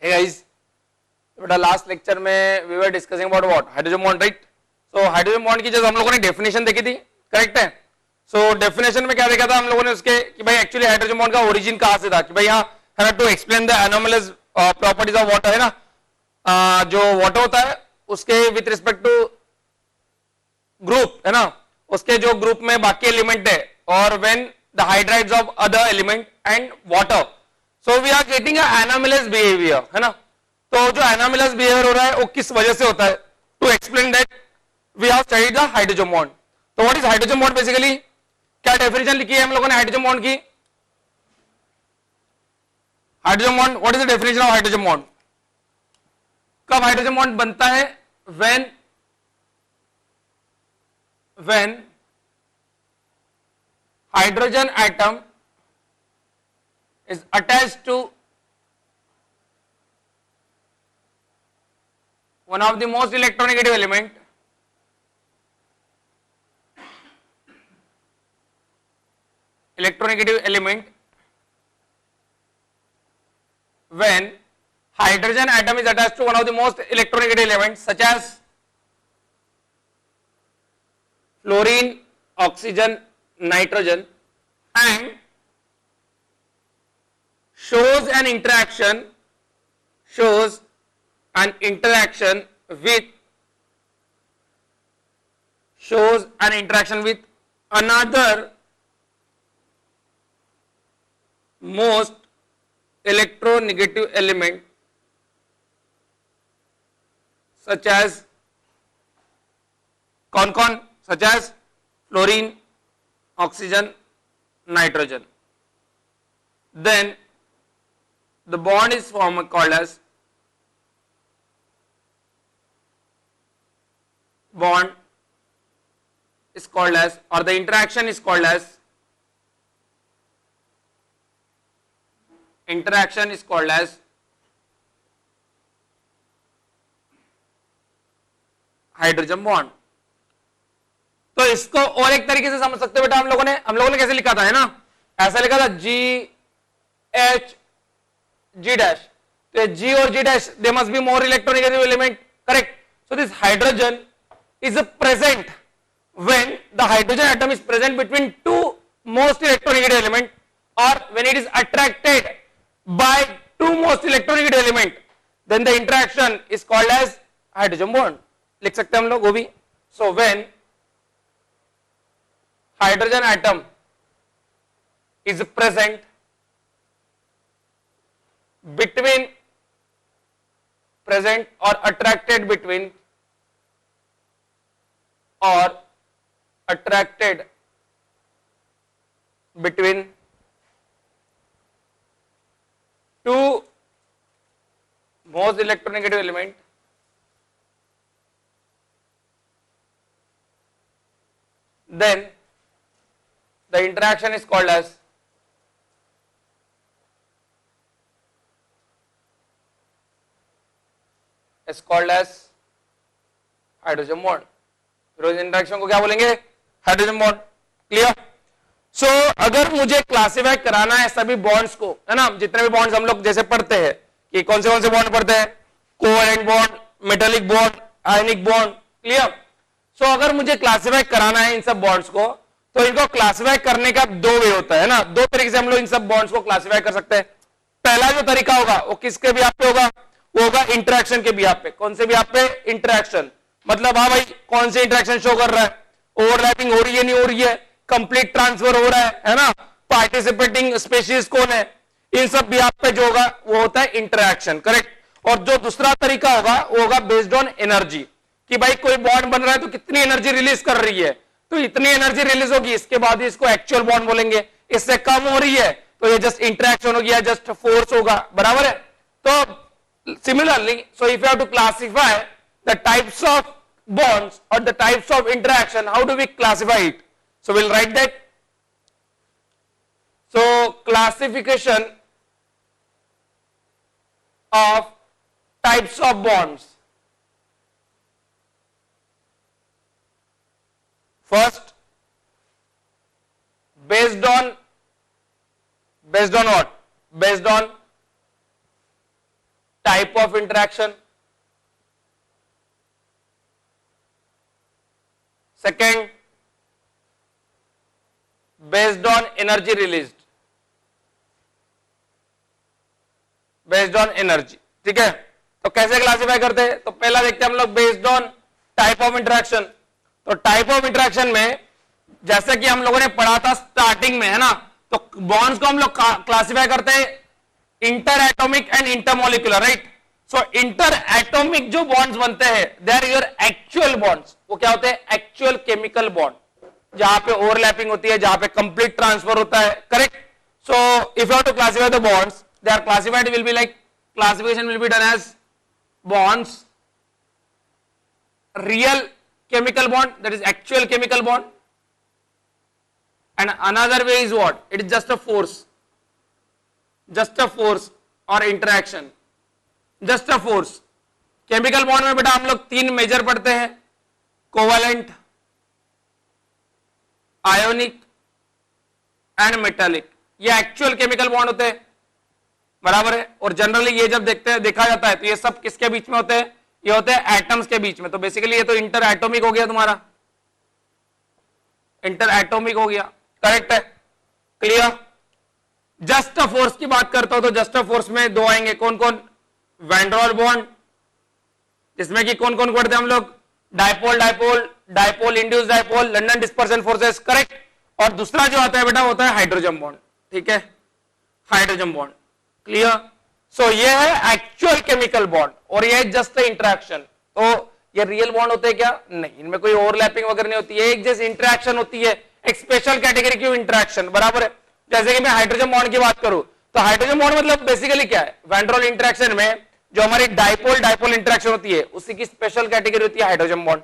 Hey guys, बेटा last lecture में we were discussing about what hydrogen bond, right? So hydrogen bond की जब हम लोगों ने डेफिनेशन देखी थी, करेक्ट है? सो डेफिनेशन में क्या देखा था हम लोगों ने उसके कि भाई एक्चुअली हाइड्रोजन बॉन्ड का ओरिजिन कहां से था, कि भाई यहाँ है ना, to explain the anomalous properties of water, है ना, जो वाटर होता है उसके विथ रिस्पेक्ट टू ग्रुप, है ना, उसके जो ग्रुप में बाकी एलिमेंट है, और when the hydrides of other element and water, so we are getting anomalous behaviour, है ना। तो जो एनोमलस बिहेवियर हो रहा है वो किस वजह से होता है, to explain that we have studied the hydrogen bond. तो what is hydrogen bond? Basically क्या डेफिनेशन लिखी है हम लोगों ने हाइड्रोजन बॉन्ड की? Hydrogen bond, what is the definition of hydrogen bond? कब हाइड्रोजन बॉन्ड बनता है? when hydrogen atom is attached to one of the most electronegative element, when hydrogen atom is attached to one of the most electronegative elements such as fluorine, oxygen, nitrogen, and shows an interaction with another most electronegative element such as कौन such as fluorine, oxygen, nitrogen, then the bond is called as or the interaction is called as hydrogen bond. तो इसको और एक तरीके से समझ सकते हो बेटा, हम लोगों ने कैसे लिखा था, है ना, ऐसा लिखा था G डैश, तो G और G dash they must be more electronegative element, correct? So this hydrogen is present when the hydrogen atom is present between two most electronegative element, और when it is attracted by two most electronegative element, then the interaction is called as hydrogen bond. लिख सकते हैं हम लोग वो भी। So when hydrogen atom is present or attracted between two most electronegative element, then the interaction is called as hydrogen bond. फिर इस interaction को क्या बोलेंगे? Hydrogen bond. क्लियर? सो अगर मुझे क्लासिफाई कराना है सभी बॉन्ड्स को, है ना, जितने भी बॉन्ड्स हम लोग जैसे पढ़ते हैं कि कौन से बॉन्ड पढ़ते हैं, covalent bond, metallic bond, ionic bond, clear? So अगर मुझे क्लासिफाई कराना है इन सब बॉन्ड्स को, तो इनको क्लासिफाई करने का दो वे होता है ना, दो तरीके से हम लोग इन सब बॉन्ड्स को क्लासिफाई कर सकते हैं। पहला जो तरीका होगा वो किसके बिहाफ पे होगा? वो होगा इंटरेक्शन के बिहाफ पे। कौन से बिहाफ पे? इंटरेक्शन। मतलब हाँ भाई, कौन से इंटरेक्शन शो कर रहा है, ओवरलैपिंग हो रही है, नहीं हो रही है, कंप्लीट ट्रांसफर हो रहा है ना, पार्टिसिपेटिंग स्पेशीज कौन है, इन सब बिहाफ पे जो होगा वो होता है इंटरेक्शन, करेक्ट? और जो दूसरा तरीका होगा वो होगा बेस्ड ऑन एनर्जी, कि भाई कोई बॉन्ड बन रहा है तो कितनी एनर्जी रिलीज कर रही है, तो इतनी एनर्जी रिलीज होगी, इसके बाद इसको एक्चुअल बॉन्ड बोलेंगे। इससे कम हो रही है तो ये जस्ट इंटरेक्शन हो गया, जस्ट फोर्स होगा, बराबर है? तो similarly, so if you have to classify the types of bonds और the types of interaction, how do we classify it? So will write that. So classification of types of bonds. First, based on what? Based on type of interaction, second based on energy released, based on energy. ठीक है, तो कैसे classify करते हैं? तो पहला देखते हैं हम लोग based on type of interaction. तो टाइप ऑफ इंटरेक्शन में जैसे कि हम लोगों ने पढ़ा था स्टार्टिंग में, है ना, तो बॉन्ड्स को हम लोग क्लासिफाई करते हैं inter atomic and intermolecular, right. So inter atomic जो बॉन्ड्स बनते हैं they are your actual bonds. वो क्या होते हैं? एक्चुअल केमिकल बॉन्ड, जहां पे ओवरलैपिंग होती है, जहां पे कंप्लीट ट्रांसफर होता है, correct. So if you have to classify the bonds, they are classified, will be like classification will be done as bonds, real chemical bond, that is actual chemical bond, and another way is what? It is just a force or interaction, just a force. chemical bond में बेटा हम लोग 3 major पढ़ते हैं, covalent, ionic and metallic. ये actual chemical bond होते हैं, बराबर है। और जनरली ये जब देखा जाता है तो ये सब किसके बीच में होते हैं? ये होते हैं एटम्स के बीच में। तो बेसिकली ये तो इंटर एटॉमिक हो गया, तुम्हारा इंटर एटॉमिक हो गया, करेक्ट है, क्लियर। जस्ट अ फोर्स की बात करता हूं तो जस्ट अ फोर्स में 2 आएंगे, कौन कौन? वैन डर वाल्स बॉन्ड, जिसमें कि कौन कौन पढ़ते हैं हम लोग? Dipole dipole, dipole induce dipole, London dispersion forces, correct. और दूसरा जो आता है बेटा होता है हाइड्रोजन बॉन्ड, ठीक है, हाइड्रोजन बॉन्ड, क्लियर। सो ये है एक्चुअल केमिकल बॉन्ड और ये है जस्ट इंटरेक्शन। तो ये रियल बॉन्ड होते हैं क्या? नहीं, इनमें कोई ओवरलैपिंग वगैरह नहीं होती है, एक जैसी इंटरेक्शन होती है, एक स्पेशल कैटेगरी की इंटरेक्शन, बराबर है। जैसे कि मैं हाइड्रोजन बॉन्ड की बात करूं तो हाइड्रोजन बॉन्ड मतलब बेसिकली क्या है? वैन डर वाल्स इंटरेक्शन में जो हमारी डायपोल डायपोल इंटरेक्शन होती है उसी की स्पेशल कैटेगरी होती है hydrogen bond.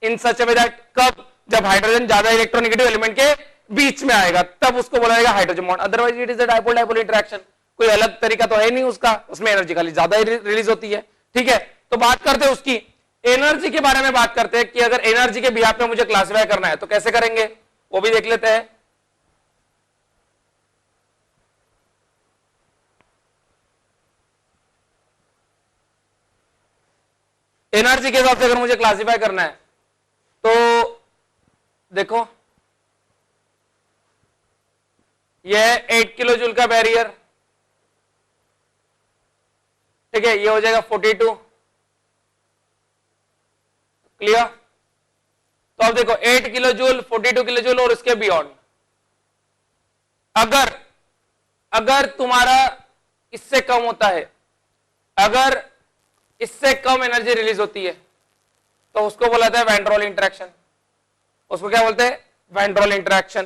In such a way that, कब? जब हाइड्रोजन ज्यादा इलेक्ट्रोनेगेटिव एलिमेंट के बीच में आएगा तब उसको बोला जाएगा hydrogen bond, otherwise it is a dipole dipole interaction. कोई अलग तरीका तो है नहीं उसका, उसमें एनर्जी खाली ज्यादा रिलीज होती है, ठीक है। तो बात करते हैं उसकी एनर्जी के बारे में, बात करते हैं कि अगर एनर्जी के बिहाफ में मुझे क्लासिफाई करना है तो कैसे करेंगे, वो भी देख लेते हैं। एनर्जी के हिसाब से अगर मुझे क्लासिफाई करना है तो देखो, यह 8 किलो जूल का बैरियर, ठीक है, ये हो जाएगा 42, क्लियर। तो अब देखो 8 किलो जूल, 42 किलो जूल और इसके बियॉन्ड, अगर तुम्हारा इससे कम होता है, अगर इससे कम एनर्जी रिलीज होती है तो उसको बोला जाता है वैन डर वाल्स इंटरेक्शन। उसको क्या बोलते हैं? Van der Waals interaction,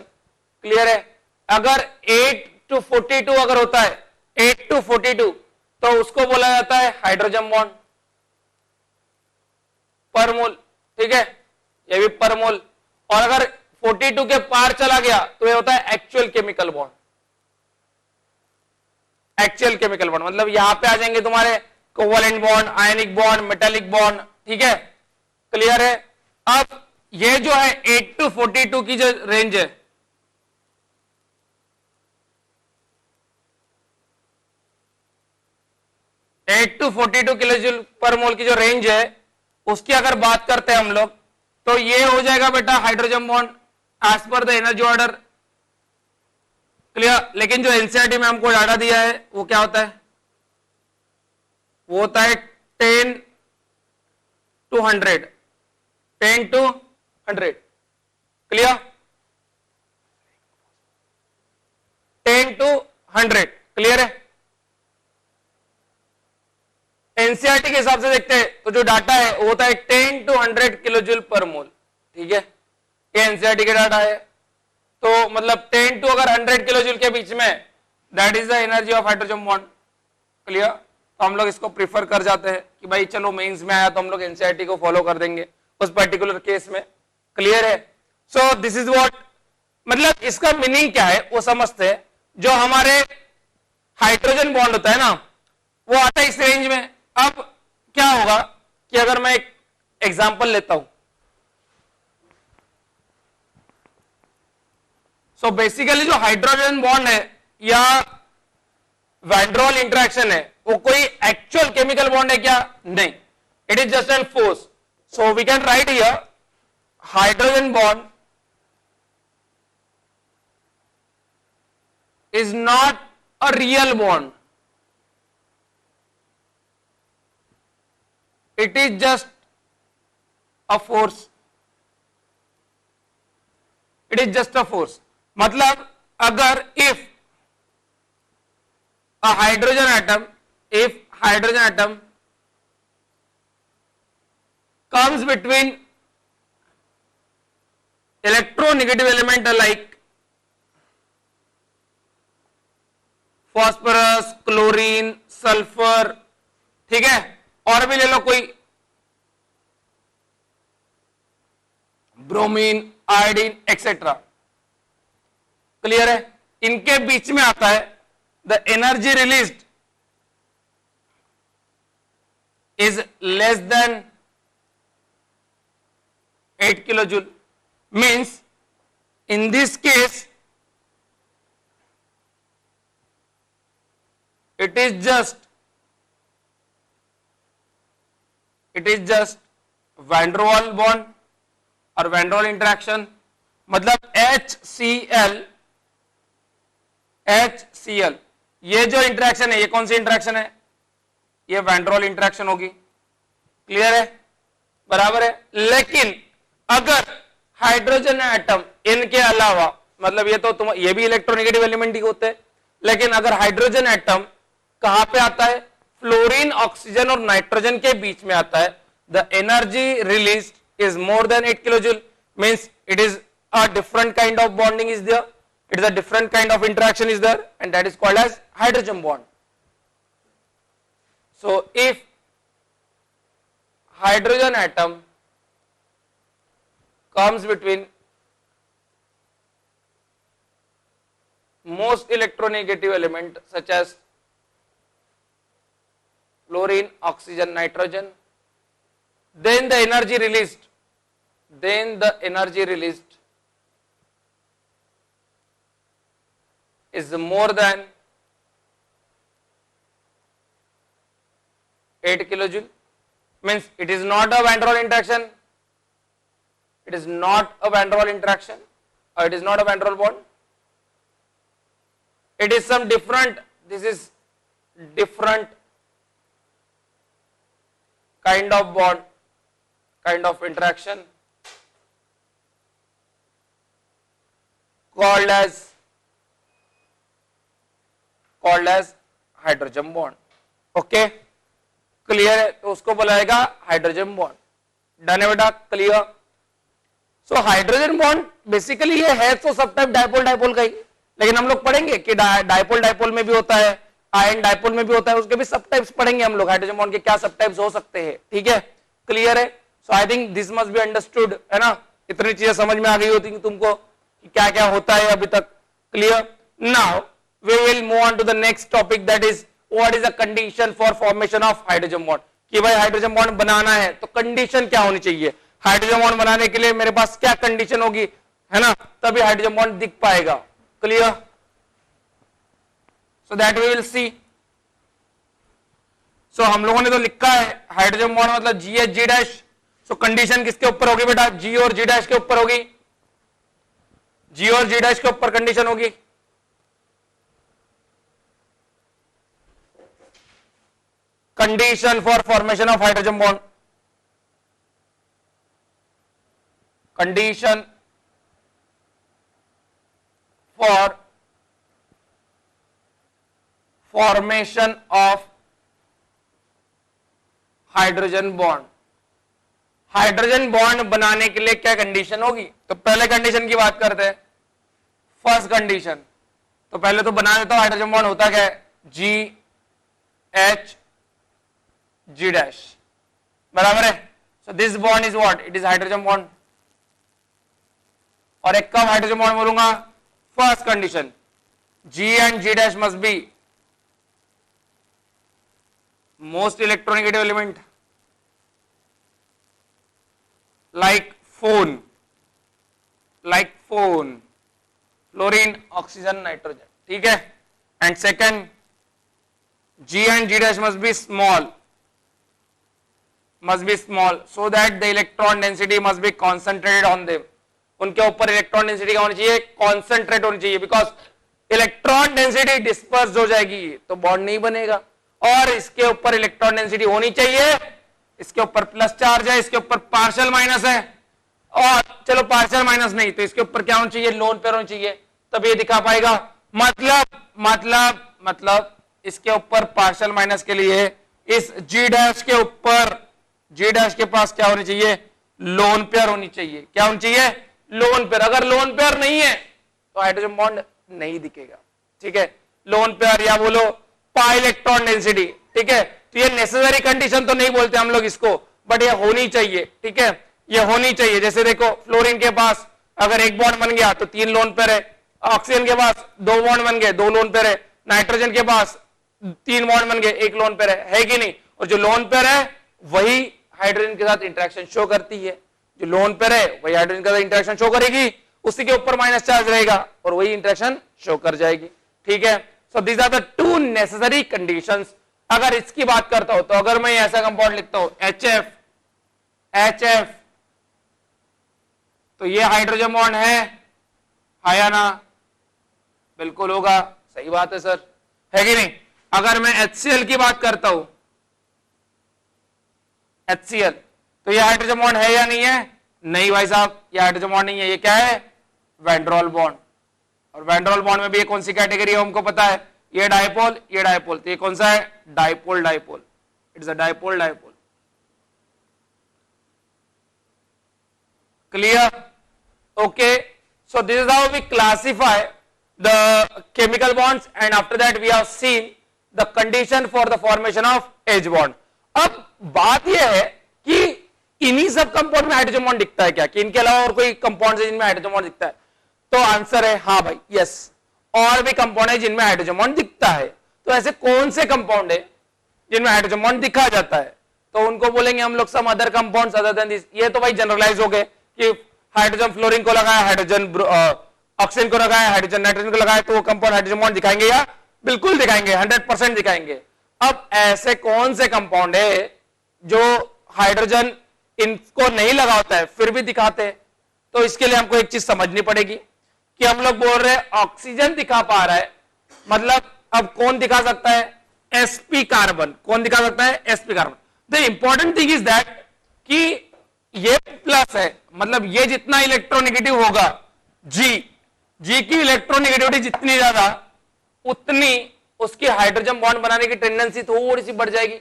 clear है। अगर 8 to 42 अगर होता है, 8 to 42, तो उसको बोला जाता है हाइड्रोजन बॉन्ड पर मोल, ठीक है, ये भी पर मोल। और अगर 42 के पार चला गया तो ये होता है actual chemical bond. Actual chemical bond मतलब यहां पे आ जाएंगे तुम्हारे covalent bond, ionic bond, metallic bond, ठीक है, क्लियर है। अब ये जो है 8 to 42 की जो रेंज है, एट टू 42 किलो जूल पर मोल की जो रेंज है उसकी अगर बात करते हैं हम लोग तो ये हो जाएगा बेटा hydrogen bond as per the energy order, clear. लेकिन जो एनसीईआरटी में हमको डाटा दिया है वो क्या होता है? वो होता है 10 to 100, 10 to 100, clear, 10 to 100, clear है। एनसीईआरटी के हिसाब से देखते हैं तो जो डाटा है वो होता है 10 to 100 किलो जूल पर मोल, ठीक है, ये एनसीईआरटी के डाटा है। तो मतलब 10 to अगर 100 किलो जूल के बीच में, that is the energy of hydrogen bond, clear. तो हम लोग इसको प्रीफर कर जाते हैं कि भाई चलो मेंस में आया तो हम लोग एनसीईआरटी को फॉलो कर देंगे उस पर्टिकुलर केस में, क्लियर है। सो दिस इज व्हाट, मतलब इसका मीनिंग क्या है वो समझते हैं। जो हमारे हाइड्रोजन बॉन्ड होता है ना वो आता है इस रेंज में। अब क्या होगा कि अगर मैं एक एग्जांपल लेता हूं, बेसिकली जो हाइड्रोजन बॉन्ड है या वैन डर वाल्स इंटरेक्शन है वो कोई एक्चुअल केमिकल बॉन्ड है क्या? नहीं, it is just an force. So we can write here hydrogen bond is not a real bond. It is just a force. It is just a force. मतलब अगर if a hydrogen atom comes between electronegative element like phosphorus, chlorine, sulphur, ठीक है, और भी ले लो कोई, bromine, iodine etcetera, clear है, इनके बीच में आता है the energy released is less than 8 kilo joule. Means in this case it is just van der Waals bond और van der Waals interaction. मतलब HCl ये जो इंटरेक्शन है, ये कौन सी इंटरेक्शन है? ये van der Waals इंटरेक्शन होगी. क्लियर है, बराबर है. लेकिन अगर हाइड्रोजन एटम इनके अलावा, मतलब ये तो ये भी इलेक्ट्रोनेगेटिव एलिमेंट ही होते हैं, लेकिन अगर हाइड्रोजन एटम कहां पे आता है? फ्लोरीन, ऑक्सीजन और नाइट्रोजन के बीच में आता है. The energy released is more than 8 kilo joule. Means it is a different kind of bonding is there, it is a different kind of interaction is there, and that is called as hydrogen bond. So if hydrogen atom comes between most electronegative element such as fluorine, oxygen, nitrogen, then the energy released is more than 8 kilojoule. Means it is not a van der Waals interaction. It is not a van der Waals interaction, or it is not a van der Waals bond. It is some different, this is different kind of bond, kind of interaction called as hydrogen bond. Okay, clear है? तो उसको बुलाएगा hydrogen bond. Done है बेटा, clear? सो hydrogen bond basically ये है तो सब type dipole का ही, लेकिन हम लोग पढ़ेंगे कि डायपोल में भी होता है, आयन डायपोल में भी होता है, उसके भी सब टाइप्स पढ़ेंगे हम लोग, हाइड्रोजन बॉन्ड के क्या सब टाइप्स हो सकते हैं. ठीक है, क्लियर है? So I think this must be understood, है ना? इतनी चीजें समझ में आ गई होती तुमको कि क्या क्या होता है अभी तक. Clear? Now we will move on to the next topic, that is what is the condition for formation of hydrogen bond. कि भाई हाइड्रोजन बॉन्ड बनाना है तो कंडीशन क्या होनी चाहिए? हाइड्रोजन बॉन्ड बनाने के लिए मेरे पास क्या कंडीशन होगी, है ना? तभी हाइड्रोजन बॉन्ड दिख पाएगा. Clear? So that we will see. So हम लोगों ने तो लिखा है हाइड्रोजन बॉन्ड मतलब G H G dash. So condition किसके ऊपर होगी बेटा? जी और जी डैश के ऊपर होगी. जी और जी डैश के ऊपर कंडीशन होगी. Condition for formation of hydrogen bond. Condition for formation of hydrogen bond. Hydrogen bond बनाने के लिए क्या कंडीशन होगी? तो पहले कंडीशन की बात करते हैं. फर्स्ट कंडीशन, तो पहले तो बना देता हूं हाइड्रोजन बॉन्ड होता क्या है? जी एच जी डैश, बराबर है. So this bond is what? It is hydrogen bond. और एक कब हाइड्रोजन बॉन्ड बोलूंगा? First condition, G and G dash must be most electronegative element like phone, fluorine, oxygen, nitrogen. ठीक है? And second, G and G dash must be small so that the electron density must be concentrated on them. उनके ऊपर electron density क्या होनी चाहिए, concentrate होनी चाहिए, because electron density disperse हो जाएगी तो बॉन्ड नहीं बनेगा, और इसके ऊपर इलेक्ट्रॉन डेंसिटी होनी चाहिए, इसके ऊपर प्लस चार्ज है, इसके ऊपर पार्शियल माइनस है, और चलो पार्शियल माइनस नहीं तो इसके ऊपर क्या होना चाहिए, लोन पेयर होना चाहिए, तब ये दिखा पाएगा। मतलब इसके ऊपर पार्शियल माइनस के लिए इस G डैश के ऊपर, G डैश के पास क्या होनी चाहिए, लोन पेयर होनी चाहिए। क्या होनी चाहिए, लोन पेयर। अगर लोन पेयर नहीं है तो हाइड्रोजन बॉन्ड नहीं दिखेगा, ठीक है। लोन पेयर या बोलो पाई इलेक्ट्रॉन डेंसिटी, ठीक है। तो ये नेसेसरी कंडीशन तो नहीं बोलते हम लोग इसको, बट ये होनी चाहिए, ठीक है, ये होनी चाहिए। जैसे देखो फ्लोरीन के पास अगर एक बॉन्ड बन गया तो 3 लोन पेयर है, ऑक्सीजन के पास 2 बॉन्ड बन गए 2 लोन पेयर है, नाइट्रोजन के पास 3 बॉन्ड बन गए 1 लोन पेयर है कि नहीं। और जो लोन पेयर है वही हाइड्रोजन के साथ इंटरेक्शन शो करती है, जो लोन पेयर है वही हाइड्रोजन के साथ इंटरेक्शन शो करेगी, उसी के ऊपर माइनस चार्ज रहेगा और वही इंटरेक्शन शो कर जाएगी, ठीक है। So these are the 2 necessary conditions. अगर इसकी बात करता हूं तो अगर मैं ऐसा कंपाउंड लिखता हूं HF तो ये हाइड्रोजन बॉन्ड है या ना, बिल्कुल होगा, सही बात है सर, है कि नहीं। अगर मैं HCl की बात करता हूं HCl तो ये हाइड्रोजन बॉन्ड है या नहीं है, नहीं भाई साहब ये हाइड्रोजन बॉन्ड नहीं है, ये क्या है, वैन बॉन्ड। और वैन बॉन्ड में भी ये कौन सी कैटेगरी है हमको पता है, ये डायपोल तो ये कौन सा है, dipole, it's a dipole. Clear, okay. So this is how we classify the chemical bonds and after that we have seen the condition for the formation of H bond. अब बात यह है कि इन्हीं सब कंपाउंड में हाइड्रोजन बॉन्ड दिखता है क्या, कि इनके अलावा और कोई कंपाउंड है जिनमें हाइड्रोजन बॉन्ड दिखता है, तो आंसर है हाँ भाई, यस, और भी कंपाउंड है जिनमें हाइड्रोजन बॉन्ड दिखता है। तो ऐसे कौन से कंपाउंड है जिनमें हाइड्रोजन बॉन्ड दिखा जाता है, तो उनको बोलेंगे हम लोग some other compounds other than this. ये तो भाई जनरलाइज हो गए कि हाइड्रोजन फ्लोरीन को लगाया, हाइड्रोजन ऑक्सीजन को लगाया, हाइड्रोजन नाइट्रोजन को लगाया, तो वो कंपाउंड हाइड्रोजन बॉन्ड दिखाएंगे या बिल्कुल दिखाएंगे, 100% दिखाएंगे। अब ऐसे कौन से कंपाउंड है जो हाइड्रोजन इनको नहीं लगा होता है फिर भी दिखाते हैं, तो इसके लिए हमको एक चीज समझनी पड़ेगी कि हम लोग बोल रहे हैं ऑक्सीजन दिखा पा रहा है, मतलब अब कौन दिखा सकता है, sp कार्बन। कौन दिखा सकता है, sp carbon. The important thing is that कि ये प्लस है, मतलब ये जितना इलेक्ट्रोनेगेटिव होगा जी की इलेक्ट्रोनेगेटिविटी जितनी ज्यादा उतनी उसकी हाइड्रोजन बॉन्ड बनाने की टेंडेंसी थोड़ी सी बढ़ जाएगी,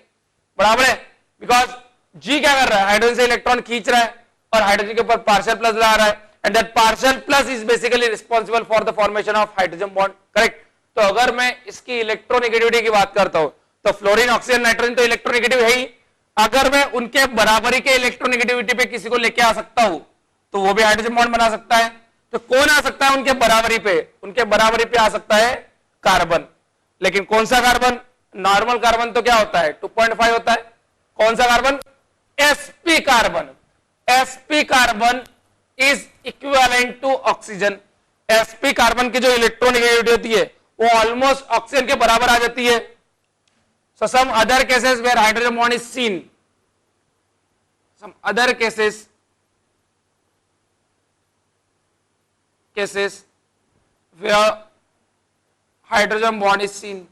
बराबर है। बिकॉज जी क्या कर रहा है, हाइड्रोजन से इलेक्ट्रॉन खींच रहा है और हाइड्रोजन के ऊपर पार्शियल प्लस ला रहा है, and that partial plus is basically responsible for the formation of hydrogen bond, correct. तो अगर मैं इसकी इलेक्ट्रोनेगेटिविटी की बात करता हूं तो फ्लोरीन, ऑक्सीजन, नाइट्रोजन तो इलेक्ट्रोनेगेटिव है ही, अगर मैं उनके बराबरी के इलेक्ट्रोनेगेटिविटी पे किसी को लेके आ सकता हूं तो वो भी हाइड्रोजन बॉन्ड बना सकता है। तो कौन आ सकता है उनके बराबरी पे, उनके बराबरी पे आ सकता है कार्बन। लेकिन कौन सा कार्बन, नॉर्मल कार्बन तो क्या होता है 2.5 होता है, कौन सा carbon, sp carbon. sp carbon is equivalent to oxygen. sp carbon की जो इलेक्ट्रोनेगेटिविटी होती है वो ऑलमोस्ट ऑक्सीजन के बराबर आ जाती है। So some other cases where hydrogen bond is seen, some other cases where hydrogen bond is seen.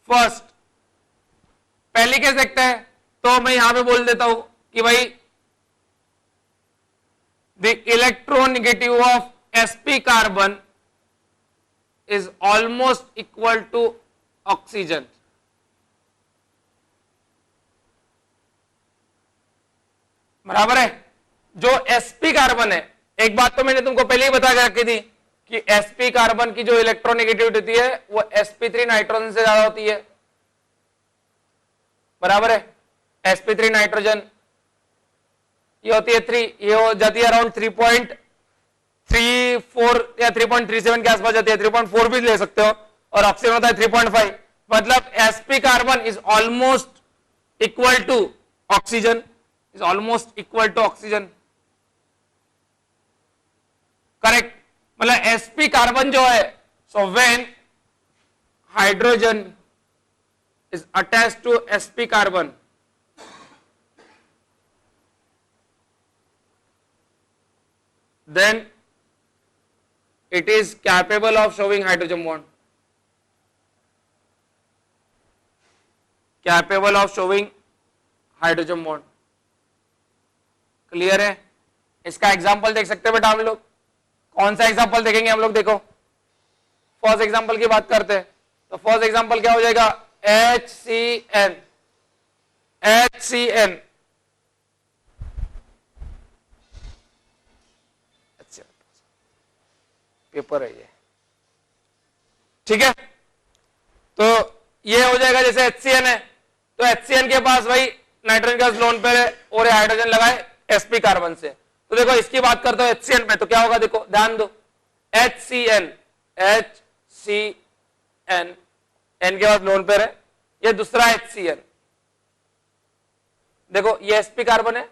First, पहली केस देखते हैं, तो मैं यहां पे बोल देता हूं कि भाई the electronegative of sp carbon is almost equal to oxygen. बराबर है। जो sp कार्बन है, एक बात तो मैंने तुमको पहले ही बता के रखी थी कि sp कार्बन की जो इलेक्ट्रोनेगेटिविटी होती है वो sp3 नाइट्रोजन से ज्यादा होती है, बराबर है। sp3 नाइट्रोजन ये होती है 3, ये हो जाती है अराउंड 3.34 या 3.37 के आसपास जाती है, 3.4 भी ले सकते हो, और ऑक्सीजन होता है 3.5, मतलब sp carbon is almost equal to oxygen, is almost equal to oxygen, correct. मतलब sp कार्बन जो है, so when hydrogen is attached to sp carbon, then it is capable of showing hydrogen bond. Capable of showing hydrogen bond. Clear है? इसका example देख सकते हैं बेटा हम लोग. कौन सा एग्जाम्पल देखेंगे हम लोग? देखो फर्स्ट एग्जाम्पल की बात करते हैं. तो फर्स्ट एग्जाम्पल क्या हो जाएगा? HCN. HCN. अच्छा पेपर है ये, ठीक है. तो ये हो जाएगा जैसे HCN है, तो HCN के पास भाई नाइट्रोजन गैस लोन पे है और ये हाइड्रोजन लगाए sp कार्बन से. तो देखो इसकी बात करते हो HCN पे, तो क्या होगा? देखो ध्यान दो, HCN, HCN, N के बाद लोन पेयर है, ये दूसरा HCN. देखो ये sp कार्बन है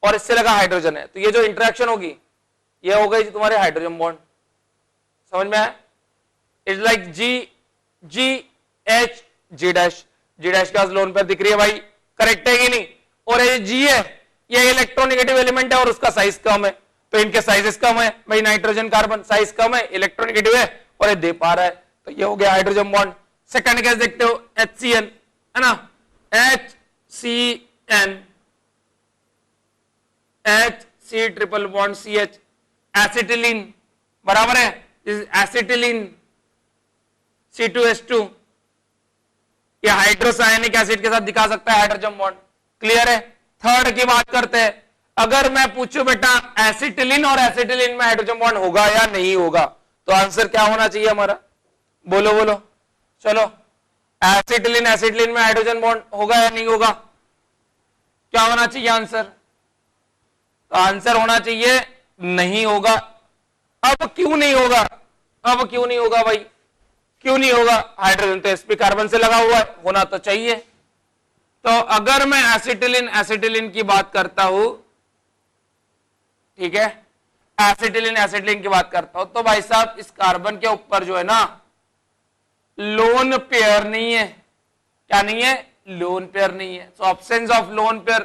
और इससे लगा हाइड्रोजन है, तो ये जो इंटरेक्शन होगी ये हो गई तुम्हारे हाइड्रोजन बॉन्ड. समझ में आया? इट्स लाइक G डैश के पास लोन पेयर दिख रही है भाई, करेक्ट है कि नहीं? और ये G है, ये इलेक्ट्रोनेगेटिव एलिमेंट है और उसका साइज कम है, तो इनके साइजेस कम है भाई. नाइट्रोजन कार्बन साइज कम है, इलेक्ट्रोनेगेटिव है और ये दे पा रहा है, तो ये हो गया हाइड्रोजन बॉन्ड. सेकंड केस देखते हो HCN है ना, HCN, HC triple bond CH, acetylene बराबर है, एसिटिलीन C2H2, ये हाइड्रोसायनिक एसिड के साथ दिखा सकता है हाइड्रोजन बॉन्ड. क्लियर है? थर्ड की बात करते हैं. अगर मैं पूछूं बेटा एसिटिलीन और एसिटिलीन में हाइड्रोजन बॉन्ड होगा या नहीं होगा, तो आंसर क्या होना चाहिए हमारा? बोलो बोलो, चलो. एसिटिलीन में हाइड्रोजन बॉन्ड होगा या नहीं होगा? क्या होना चाहिए आंसर? तो आंसर होना चाहिए नहीं होगा. अब क्यों नहीं होगा? अब क्यों नहीं होगा भाई? क्यों नहीं होगा? हाइड्रोजन तो sp कार्बन से लगा हुआ है, होना तो चाहिए. तो अगर मैं एसिटिलीन की बात करता हूं, ठीक है, एसिटिलीन की बात करता हूं, तो भाई साहब इस कार्बन के ऊपर जो है ना लोन पेयर नहीं है. क्या नहीं है? लोन पेयर नहीं है. सो ऑब्सेंस ऑफ लोन पेयर,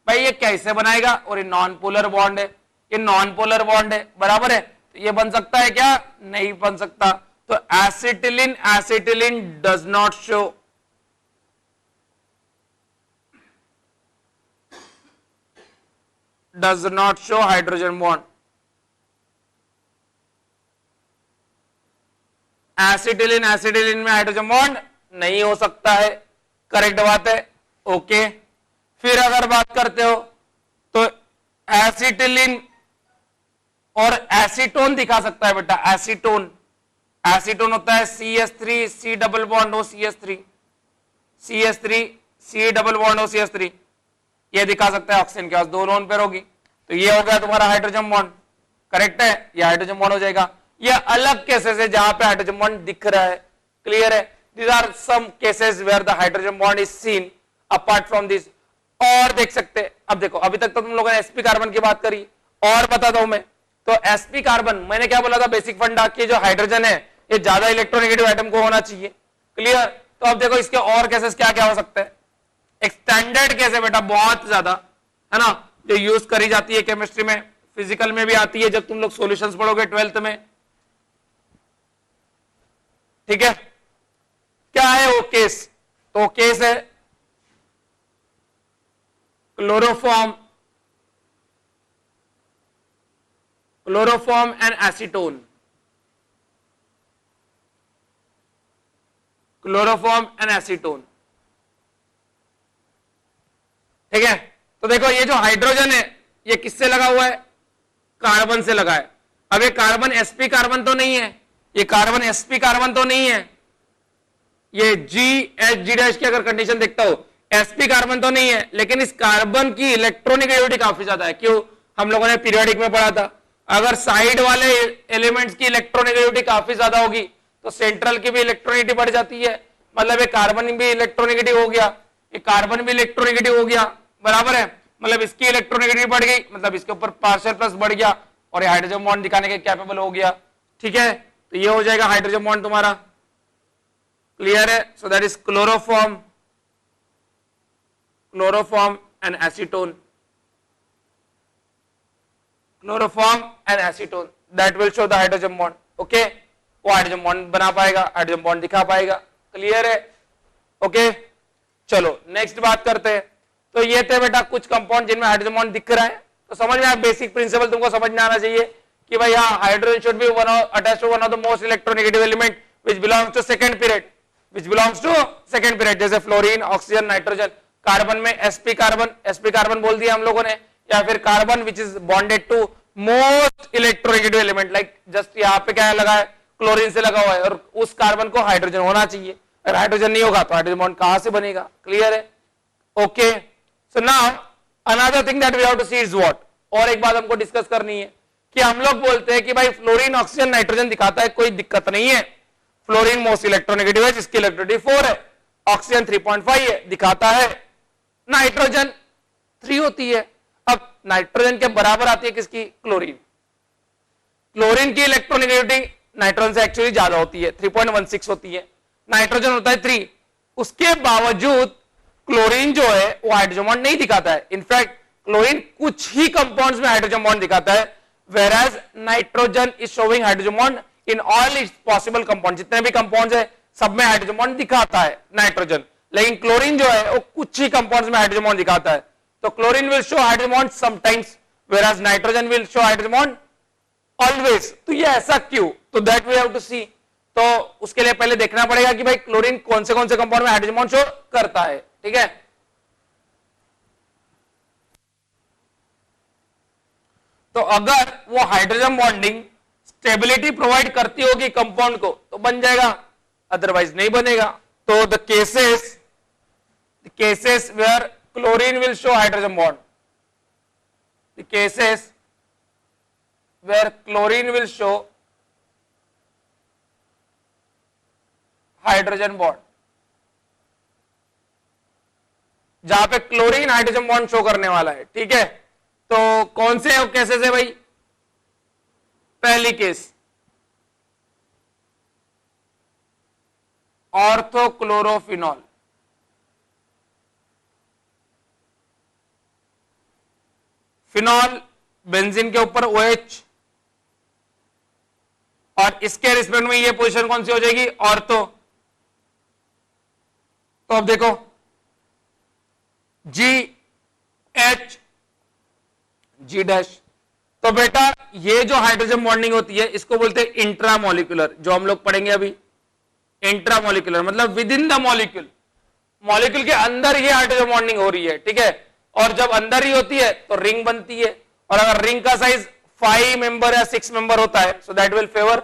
भाई ये कैसे बनाएगा? और ये नॉन पोलर बॉन्ड है, ये नॉन पोलर बॉन्ड है, बराबर है. तो ये बन सकता है क्या? नहीं बन सकता. तो acetylene does not show hydrogen bond. Acetylene में हाइड्रोजन बॉन्ड नहीं हो सकता है, करेक्ट बात है. ओके, फिर अगर बात करते हो तो एसिटिलीन और एसीटोन दिखा सकता है बेटा. एसीटोन होता है CH3 C double bond O CH3 C double bond O CH3, ये दिखा सकता है. ऑक्सीजन के पास दो लोन पेयर होगी, तो ये हो गया तुम्हारा हाइड्रोजन बॉन्ड. करेक्ट है? ये हाइड्रोजन बॉन्ड हो जाएगा. ये अलग केसेस है जहां पे हाइड्रोजन बॉन्ड दिख रहा है. क्लियर है? These are some cases where the hydrogen bond is seen apart from this. और देख सकते हैं, अब देखो अभी तक तो तुम लोगों ने sp कार्बन की बात करी, और बताता हूं मैं. तो sp कार्बन, मैंने क्या बोला था बेसिक फंडा, कि जो हाइड्रोजन है ये ज्यादा इलेक्ट्रोनेगेटिव एटम को होना चाहिए. क्लियर? तो अब देखो इसके और केसेस क्या क्या हो सकते हैं. एक स्टैंडर्ड केस है बेटा, बहुत ज्यादा है ना, जो यूज करी जाती है केमिस्ट्री में, फिजिकल में भी आती है जब तुम लोग सॉल्यूशंस पढ़ोगे 12th में. ठीक है, क्या है वो केस? तो केस है chloroform and acetone. Chloroform and acetone. ठीक है, तो देखो ये जो हाइड्रोजन है ये किससे लगा हुआ है? कार्बन से लगा है. अब ये कार्बन sp कार्बन तो नहीं है, ये कार्बन sp कार्बन तो नहीं है, ये G डैश की अगर कंडीशन देखता हो sp कार्बन तो नहीं है, लेकिन इस कार्बन की इलेक्ट्रोनेगेटिविटी काफी ज्यादा है. क्यों? हम लोगों ने पीरियोडिक में पढ़ा था, अगर साइड वाले एलिमेंट्स की इलेक्ट्रोनेगेटिविटी काफी ज्यादा होगी तो सेंट्रल की भी इलेक्ट्रोनेगेटिव बढ़ जाती है. मतलब ये कार्बन भी इलेक्ट्रोनेगेटिव हो गया, ये कार्बन भी इलेक्ट्रोनेगेटिव हो गया, बराबर है. मतलब इसकी इलेक्ट्रोनेगेटिव बढ़ गई, मतलब इसके ऊपर पार्शियल प्लस बढ़ गया और ये हाइड्रोजन बॉन्ड दिखाने के कैपेबल हो गया. ठीक है, तो ये हो जाएगा हाइड्रोजन बॉन्ड तुम्हारा. क्लियर है? So that is chloroform, chloroform and acetone, chloroform and acetone that will show the hydrogen bond. Okay, वो हाइड्रोजन बॉन्ड बना पाएगा, हाइड्रोजन बॉन्ड दिखा पाएगा। क्लियर है? ओके, चलो नेक्स्ट बात करते हैं। तो ये थे बेटा कुछ कंपाउंड जिनमें हाइड्रोजन बॉन्ड दिख रहा है। तो समझ में आया, बेसिक प्रिंसिपल तुमको समझ में आना चाहिए कि भाई हाँ, hydrogen should be attached to one of the most electronegative element which belongs to second period, which belongs to second period, जैसे फ्लोरीन, ऑक्सीजन, नाइट्रोजन। कार्बन में sp कार्बन बोल दिया हम लोगों ने, या फिर carbon which is bonded to most electronegative element, like just यहाँ पे क्या लगा है, क्लोरीन से लगा हुआ है, और उस कार्बन को हाइड्रोजन होना चाहिए। अगर हाइड्रोजन नहीं होगा तो हाइड्रोजन बॉन्ड कहां से बनेगा? क्लियर है? Okay, so now another thing that we have to see is what, और एक बात हमको डिस्कस करनी है कि हम लोग बोलते हैं कि भाई फ्लोरीन, ऑक्सीजन, नाइट्रोजन दिखाता है, कोई दिक्कत नहीं है। फ्लोरीन मोस्ट इलेक्ट्रोनेगेटिव है, जिसकी इलेक्ट्रोनेगेटिव 4 है, ऑक्सीजन 3.5 है, दिखाता है। नाइट्रोजन 3 होती है। अब नाइट्रोजन के बराबर आती है किसकी? क्लोरीन। क्लोरीन की इलेक्ट्रोनेगेटिविटी नाइट्रोजन से एक्चुअली ज्यादा होती है, 3.16 होती है, नाइट्रोजन होता है 3। उसके बावजूद क्लोरीन जो है वो हाइड्रोजन बॉन्ड नहीं दिखाता है। इनफैक्ट क्लोरीन कुछ ही कंपाउंड्स में हाइड्रोजन बॉन्ड दिखाता है, whereas nitrogen is showing hydrogen bond in all it's possible compound. जितने भी कंपाउंड्स है सब में हाइड्रोजन बॉन्ड दिखाता है नाइट्रोजन, लेकिन क्लोरीन जो है वो कुछ ही कंपाउंड्स में हाइड्रोजन बॉन्ड दिखाता है। तो chlorine will show hydrogen bond sometimes, whereas nitrogen will show hydrogen bond always. तो ये ऐसा क्यों? तो दैट वी हैव टू सी। तो उसके लिए पहले देखना पड़ेगा कि भाई क्लोरीन कौन से कंपाउंड में हाइड्रोजन बॉन्ड शो करता है। ठीक है, तो अगर वो हाइड्रोजन बॉन्डिंग स्टेबिलिटी प्रोवाइड करती होगी कंपाउंड को तो बन जाएगा, अदरवाइज नहीं बनेगा। तो the cases where chlorine will show hydrogen bond, the cases where chlorine will show hydrogen bond, जहां पे क्लोरीन हाइड्रोजन बॉन्ड शो करने वाला है। ठीक है, तो कौन से केसेस है भाई? पहली केस ऑर्थोक्लोरोफिनॉल, फिनॉल बेंजीन के ऊपर OH, और इसके रिस्पेक्ट में ये पोजीशन कौन सी हो जाएगी? ऑर्थो। तो अब देखो GH G डैश, तो बेटा ये जो हाइड्रोजन बॉन्डिंग होती है इसको बोलते हैं इंट्रामोलिकुलर, जो हम लोग पढ़ेंगे अभी। इंट्रामोलिकुलर मतलब with in the molecule, molecule के अंदर ये हाइड्रोजन बॉन्डिंग हो रही है। ठीक है, और जब अंदर ही होती है तो रिंग बनती है, और अगर रिंग का साइज 5 मेंबर या 6 मेंबर होता है सो दैट विल फेवर,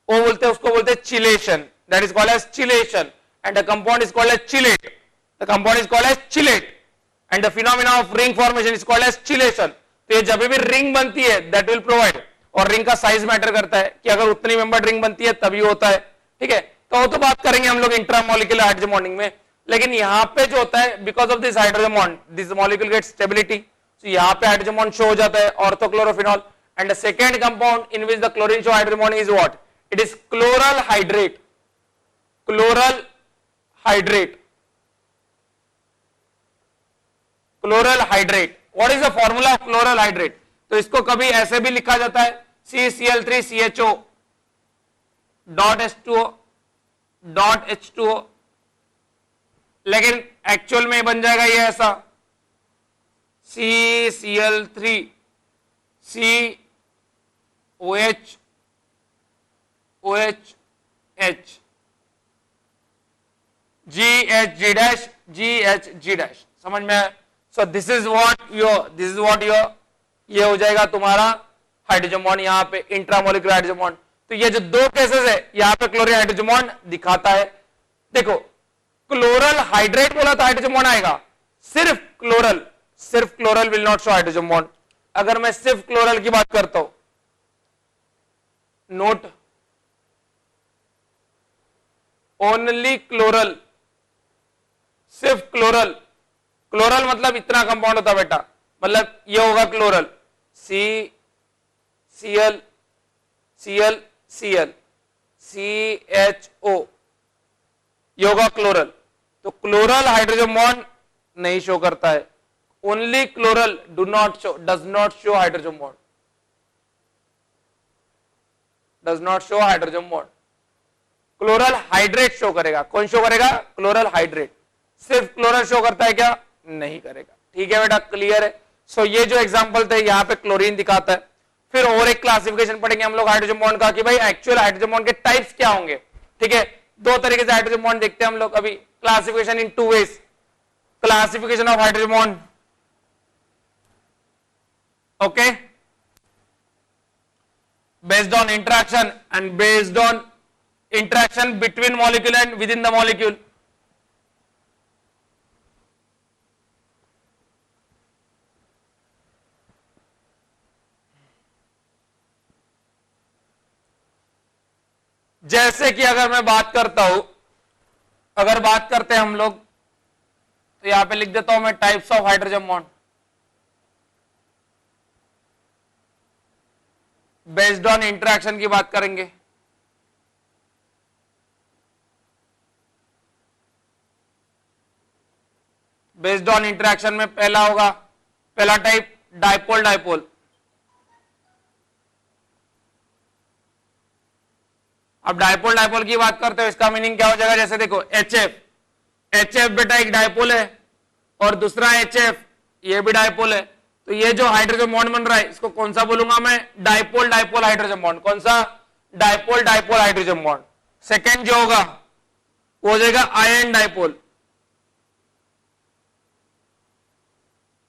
वो बोलते हैं, उसको बोलते हैं chelation, that is called as chelation, and the compound is called as chelate, the compound is called as chelate, and the phenomena of ring formation is called as chelation. तो ये जब भी रिंग बनती है दैट विल प्रोवाइड, और ring का size matter करता है कि अगर उतनी मेंबर रिंग बनती है तभी होता है। ठीक है, तो वो तो बात करेंगे हम लोग इंट्रामोलिकुलर हाइड्रोजन बॉन्डिंग में, लेकिन यहां पे जो होता है because of this hydrogen bond this molecule get stability, तो यहां पे हाइड्रोजन बॉन्ड शो हो जाता है orthochlorophenol. And the second compound in which the chlorine show hydrogen bond is what? It is chloral hydrate, chloral hydrate, chloral hydrate. What is the formula of chloral hydrate? तो इसको कभी ऐसे भी लिखा जाता है CCl3CHO dot H2O dot H2O, लेकिन actual में बन जाएगा ये ऐसा CCl3 COH OH H GH G dash. समझ में आया? सो दिस इज व्हाट योर ये हो जाएगा तुम्हारा हाइड्रोजन बॉन्ड, यहां पे इंट्रामोलिकुलर हाइड्रोजन बॉन्ड। तो ये जो दो केसेस है यहां पे क्लोरीन हाइड्रोजन बॉन्ड दिखाता है। देखो क्लोरल हाइड्रेट बोला तो हाइड्रोजन बॉन्ड आएगा, सिर्फ chloral will not show hydrogen bond. अगर मैं सिर्फ क्लोरल की बात करता हूं, नोट ओनली क्लोरल, सिर्फ क्लोरल, क्लोरल मतलब इतना कंपाउंड होता बेटा, मतलब ये होगा क्लोरल CCl CHO ये होगा क्लोरल। तो क्लोरल हाइड्रोजन बॉन्ड नहीं शो करता है, only chloral does not show hydrogen bond, does not show hydrogen bond. Chloral hydrate show करेगा। कौन शो करेगा? Chloral hydrate. सिर्फ क्लोरल शो करता है क्या? नहीं करेगा। ठीक है बेटा, क्लियर है। सो ये जो एग्जांपल थे यहां पे क्लोरीन दिखाता है। फिर और एक क्लासिफिकेशन पढ़ेंगे हम लोग हाइड्रोजन बॉन्ड का कि भाई एक्चुअल हाइड्रोजन बॉन्ड के टाइप्स क्या होंगे। ठीक है, दो तरीके से हाइड्रोजन बॉन्ड देखते हैं हम लोग अभी। Classification in two ways, classification of hydrogen bond. Okay, based on interaction and based on interaction between molecule and within the molecule. जैसे कि अगर मैं बात करता हूं, अगर बात करते हैं हम लोग, तो यहां पे लिख देता हूं मैं types of hydrogen bond based on interaction की बात करेंगे। बेस्ड ऑन इंटरेक्शन में पहला होगा, पहला टाइप डाइपोल डाइपोल। अब डाइपोल डाइपोल की बात करते हो, इसका मीनिंग क्या हो जाएगा? जैसे देखो HF, HF बेटा एक डाइपोल है और दूसरा HF ये भी डाइपोल है। तो ये जो हाइड्रोजन बॉन्ड बन रहा है इसको कौन सा बोलूंगा मैं? Dipole dipole hydrogen bond. कौन सा? Dipole dipole hydrogen bond. Second जो होगा वो हो जाएगा आयन डाइपोल,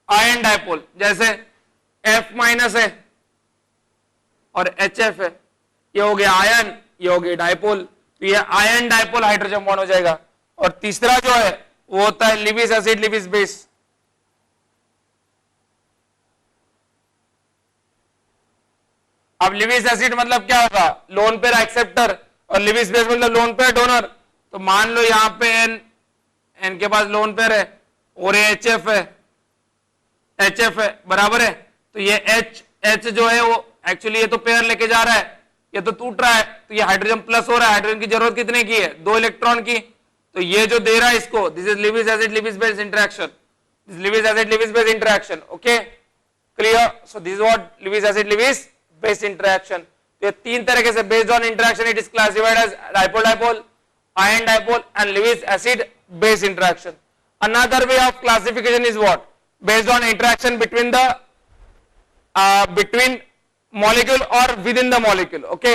आयन डाइपोल। जैसे F माइनस है और HF है, ये हो गया आयन, ये हो गया डाइपोल। तो ये आयन डाइपोल हाइड्रोजन बॉन्ड हो जाएगा। और तीसरा जो है वो होता है लिविस एसिड लिविस बेस। अब लिविस एसिड मतलब क्या होगा? लोन पेयर एक्सेप्टर, और लिविस बेस मतलब लोन पेयर डोनर। तो मान लो यहां पे एन के पास लोन पेयर है और ये HF है, बराबर है। तो ये H जो है वो एक्चुअली ये तो पेयर लेके जा रहा है, ये तो टूट रहा है, तो ये हाइड्रोजन प्लस हो रहा है। हाइड्रोजन की जरूरत कितने की है? 2 इलेक्ट्रॉन की। तो ये जो दे रहा है इसको, this is Lewis acid Lewis base interaction, this Lewis acid Lewis base interaction. Okay, clear? So this is what Lewis acid Lewis base interaction. तो ये तीन तरीके से based on interaction it is classified as dipole dipole, ion dipole and Lewis acid base interaction. Another way of classification is what? Based on interaction between the between molecule और within the molecule. Okay,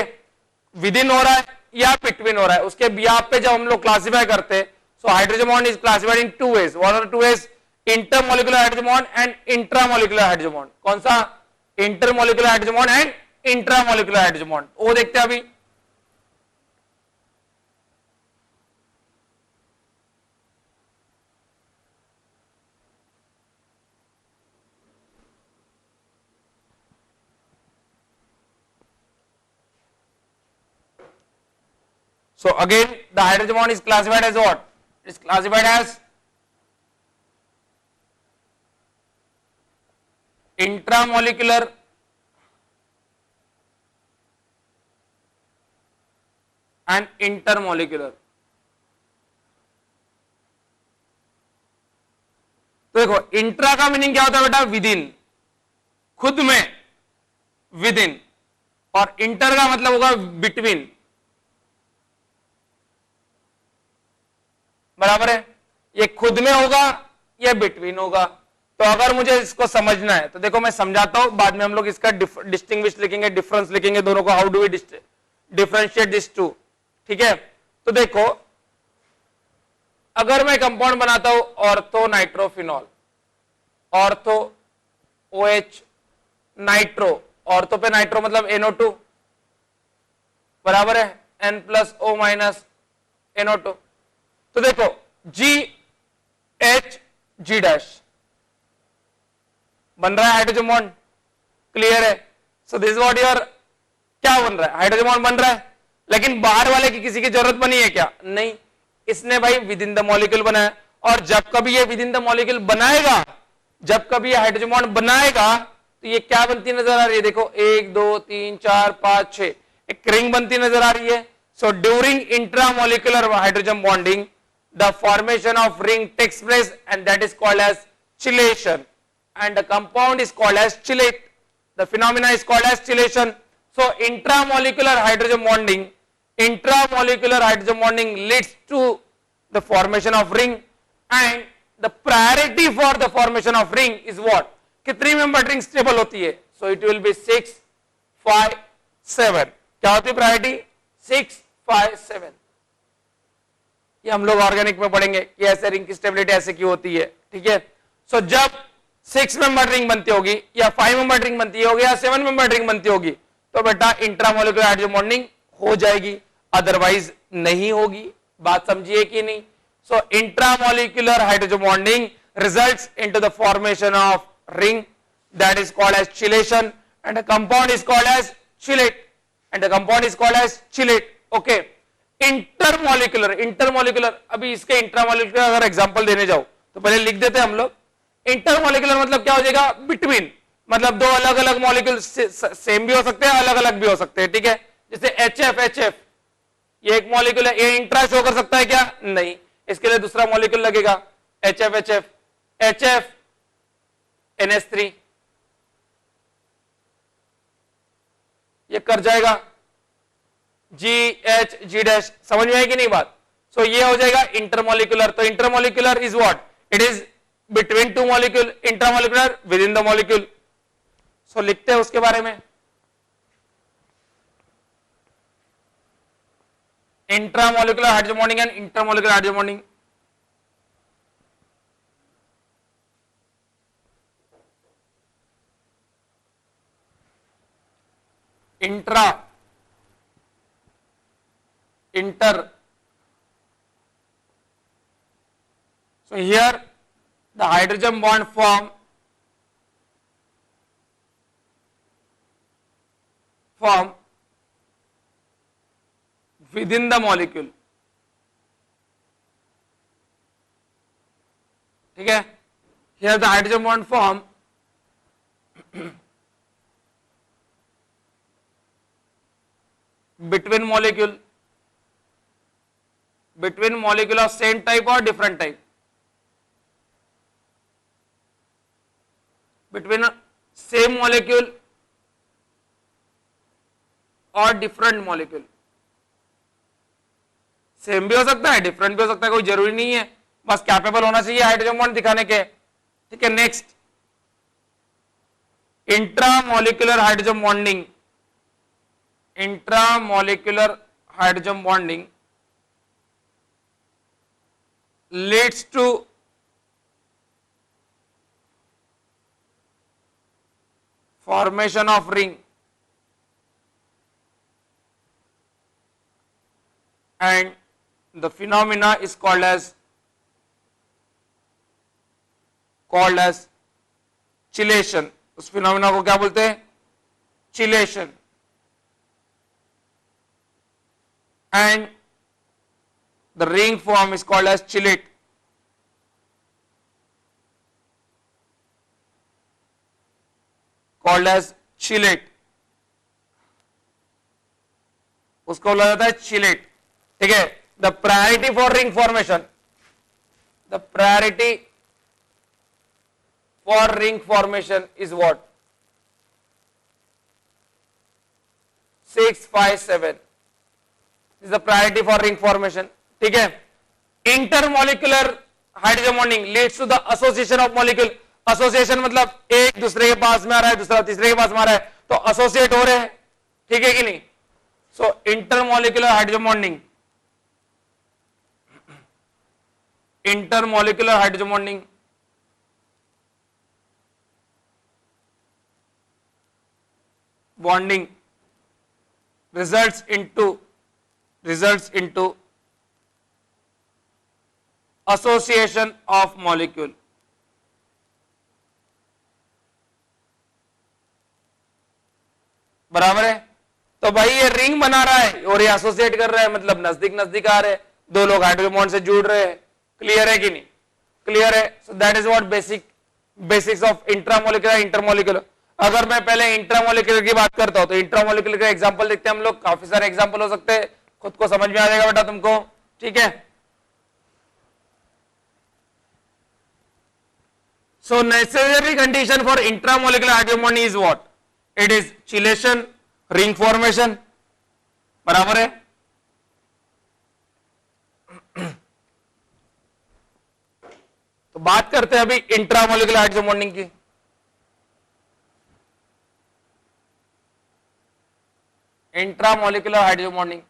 with in हो रहा है या between हो रहा है, उसके behalf पे जब हम लोग क्लासिफाई करते हैं, so hydrogen bond is classified in two ways. What are two ways? Intermolecular hydrogen bond and intramolecular hydrogen bond. कौन सा? Intermolecular hydrogen bond and intramolecular hydrogen bond. वो देखते हैं अभी। So again the hydrogen bond is classified as what? It is classified as intramolecular and intermolecular। तो देखो intra का meaning क्या होता है बेटा? विद इन, खुद में, विद इन। और इंटर का मतलब होगा बिटवीन, बराबर है। ये खुद में होगा, ये बिटवीन होगा। तो अगर मुझे इसको समझना है तो देखो मैं समझाता हूं, बाद में हम लोग इसका डिस्टिंग्विश लिखेंगे, डिफरेंस लिखेंगे दोनों को, how do we differentiate this two. ठीक है, तो देखो अगर मैं कंपाउंड बनाता हूं ortho nitrophenol, ortho OH nitro, ortho पे नाइट्रो मतलब NO2, बराबर है N+O - NO2। तो देखो GHG' बन रहा है हाइड्रोजन बॉन्ड, क्लियर है? सो दिस व्हाट योर, क्या बन रहा है? हाइड्रोजन बॉन्ड बन रहा है। लेकिन बाहर वाले की किसी की जरूरत बनी है क्या? नहीं, इसने भाई विद इन द मॉलिक्यूल बनाया। और जब कभी ये विद इन द मॉलिक्यूल बनाएगा, जब कभी ये हाइड्रोजन बॉन्ड बनाएगा, तो ये क्या बनती नजर आ रही है? देखो 1 2 3 4 5 6, एक रिंग बनती नजर आ रही है। So during intramolecular hydrogen bonding the formation of ring takes place and that is called as chelation, and the compound is called as chelate. The phenomena is called as chelation. So intramolecular hydrogen bonding leads to the formation of ring, and the priority for the formation of ring is what? कितनी member ring stable होती है? So it will be 6, 5, 7. क्या होती है priority? 6, 5, 7. ये हम लोग organic में पढ़ेंगे कि ऐसे रिंग की स्टेबिलिटी ऐसे क्यों होती है, ठीक है? सो जब 6 मेंबर रिंग बनती होगी या 5 मेंबर रिंग बनती होगी या 7 मेंबर रिंग बनती होगी तो बेटा इंट्रामोलिकुलर हाइड्रोजन बॉन्डिंग हो जाएगी, अदरवाइज नहीं होगी. बात समझिए कि नहीं? So intramolecular hydrogen bonding results into the formation of ring that is called as chelation, and the compound is called as chelate, okay. Intermolecular अभी इसके इंट्रामोलिकुलर अगर एग्जांपल देने जाओ तो पहले लिख देते हैं हम लोग. इंटरमोलिकुलर मतलब क्या हो जाएगा? बिटवीन, मतलब दो अलग अलग मॉलिक्यूल सेम भी हो सकते हैं, अलग अलग भी हो सकते हैं, ठीक है? जैसे HF, ये एक मॉलिक्यूल है, ये इंट्रा शो कर सकता है क्या? नहीं, इसके लिए दूसरा मॉलिक्यूल लगेगा HF, NH3, ये कर जाएगा GH, G'. समझ में आएगी नहीं बात? सो ये हो जाएगा इंटरमोलिकुलर. तो intermolecular is what? It is between two molecule, intramolecular within the molecule. So लिखते हैं उसके बारे में. Intramolecular hydrogen bonding and intermolecular hydrogen bonding. inter. So here the hydrogen bond form within the molecule. ठीक है? Here the hydrogen bond form between molecule of same type or different type, between a same molecule और different molecule. Same भी हो सकता है, different भी हो सकता है, कोई जरूरी नहीं है, बस कैपेबल होना चाहिए हाइड्रोजन बॉन्ड दिखाने के. ठीक है, next intramolecular hydrogen bonding. Intramolecular hydrogen bonding leads to formation of ring and the phenomena is called as chelation. उस फिनोमिना को क्या बोलते हैं? chelation. And the ring form is called as chelate. उसको बोला जाता है चिलेट. ठीक है, the priority for ring formation, the priority for ring formation is what? 6, 5, 7 is the priority for ring formation. ठीक है, intermolecular hydrogen bonding leads to the association of molecule. Association मतलब एक दूसरे के पास में आ रहा है, दूसरा तीसरे के पास में आ रहा है, तो एसोसिएट हो रहे हैं. ठीक है कि नहीं? So intermolecular hydrogen bonding, intermolecular hydrogen bonding bonding results into association of molecule. बराबर है? तो भाई ये रिंग बना रहा है और ये एसोसिएट कर रहा है, मतलब नजदीक नजदीक आ रहे हैं, दो लोग हाइड्रोजन बॉन्ड से जुड़ रहे हैं. क्लियर है कि नहीं? क्लियर है. So that is what basics of intramolecular intermolecular. अगर मैं पहले इंट्रामोलिकुलर की बात करता हूं तो इंट्रामोलिकुलर का एग्जांपल देखते हैं हम लोग. काफी सारे एग्जांपल हो सकते हैं, खुद को समझ में आ जाएगा बेटा तुमको. ठीक है, So necessary condition for intramolecular hydrogen bonding is what? It is chelation, ring formation. बराबर है? तो बात करते हैं अभी इंट्रामोलिकुलर हाइड्रोजन बॉन्डिंग की। Intramolecular hydrogen bonding,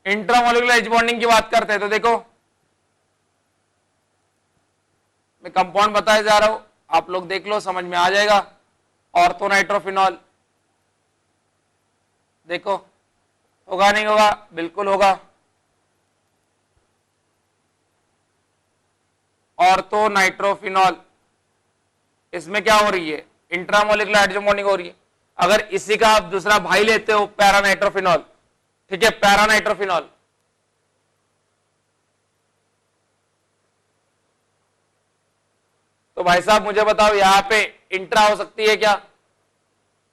intramolecular hydrogen bonding की बात करते हैं तो देखो मैं कंपाउंड बताया जा रहा हूं, आप लोग देख लो, समझ में आ जाएगा। ऑर्थोनाइट्रोफिनॉल, देखो होगा नहीं होगा? बिल्कुल होगा। ऑर्थोनाइट्रोफिनॉल, इसमें क्या हो रही है? इंट्रामोलिकुलर हाइड्रोजन बॉन्डिंग हो रही है। अगर इसी का आप दूसरा भाई लेते हो पैरानाइट्रोफिनॉल, ठीक है, पैरानाइट्रोफिनॉल, तो भाई साहब मुझे बताओ यहां पे इंट्रा हो सकती है क्या?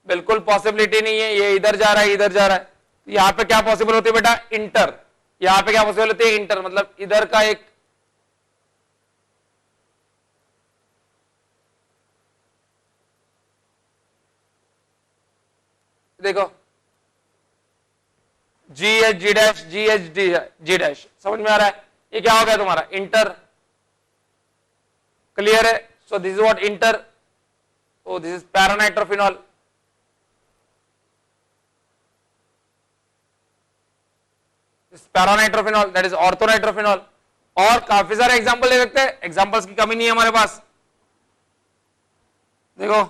बिल्कुल पॉसिबिलिटी नहीं है, ये इधर जा रहा है इधर जा रहा है। यहां पे क्या पॉसिबल होती है बेटा? इंटर। यहां पे क्या पॉसिबल होती है? इंटर, मतलब इधर का एक, देखो जी एच जी डैश, जी एच डी जी डैश, समझ में आ रहा है? ये क्या हो गया तुम्हारा? इंटर। क्लियर है? So this is what inter. Oh this is paranitrophenol. Paranitrophenol that is orthonitrophenol. और काफी सारे एग्जांपल ले सकते हैं, एग्जांपल्स की कमी नहीं है हमारे पास। देखो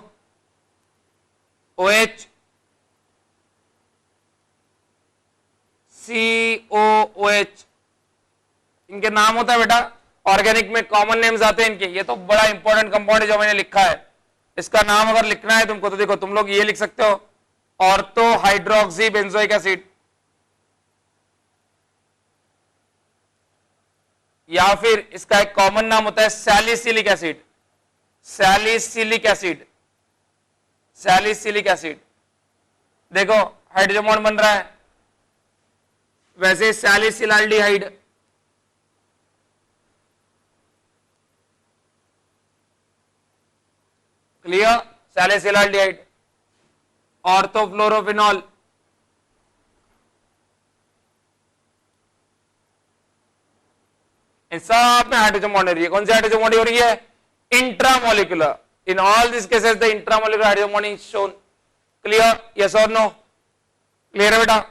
OH, COOH, इनके नाम होता है बेटा, ऑर्गेनिक में कॉमन नेम्स आते हैं इनके। ये तो बड़ा इंपॉर्टेंट कंपाउंड है जो मैंने लिखा है, इसका नाम अगर लिखना है तुमको तो देखो तुम लोग ये लिख सकते हो, ऑर्थो हाइड्रोक्सी बेंजोइक एसिड, या फिर इसका एक कॉमन नाम होता है salicylic acid. Salicylic acid, salicylic acid, देखो हाइड्रोजन बॉन्ड बन रहा है। वैसे सैलिसिलाल्डिहाइड, क्लियर? सैलिसिलाल्डिहाइड, ऑर्थोफ्लोरोफिनॉल, इन सब में हाइड्रोजन बॉन्ड हो रही है। कौन सी हाइड्रोजन बॉन्ड हो रही है? Intramolecular. In all this cases the intramolecular hydrogen bond is shown. Clear? Yes और नो? क्लियर है बेटा?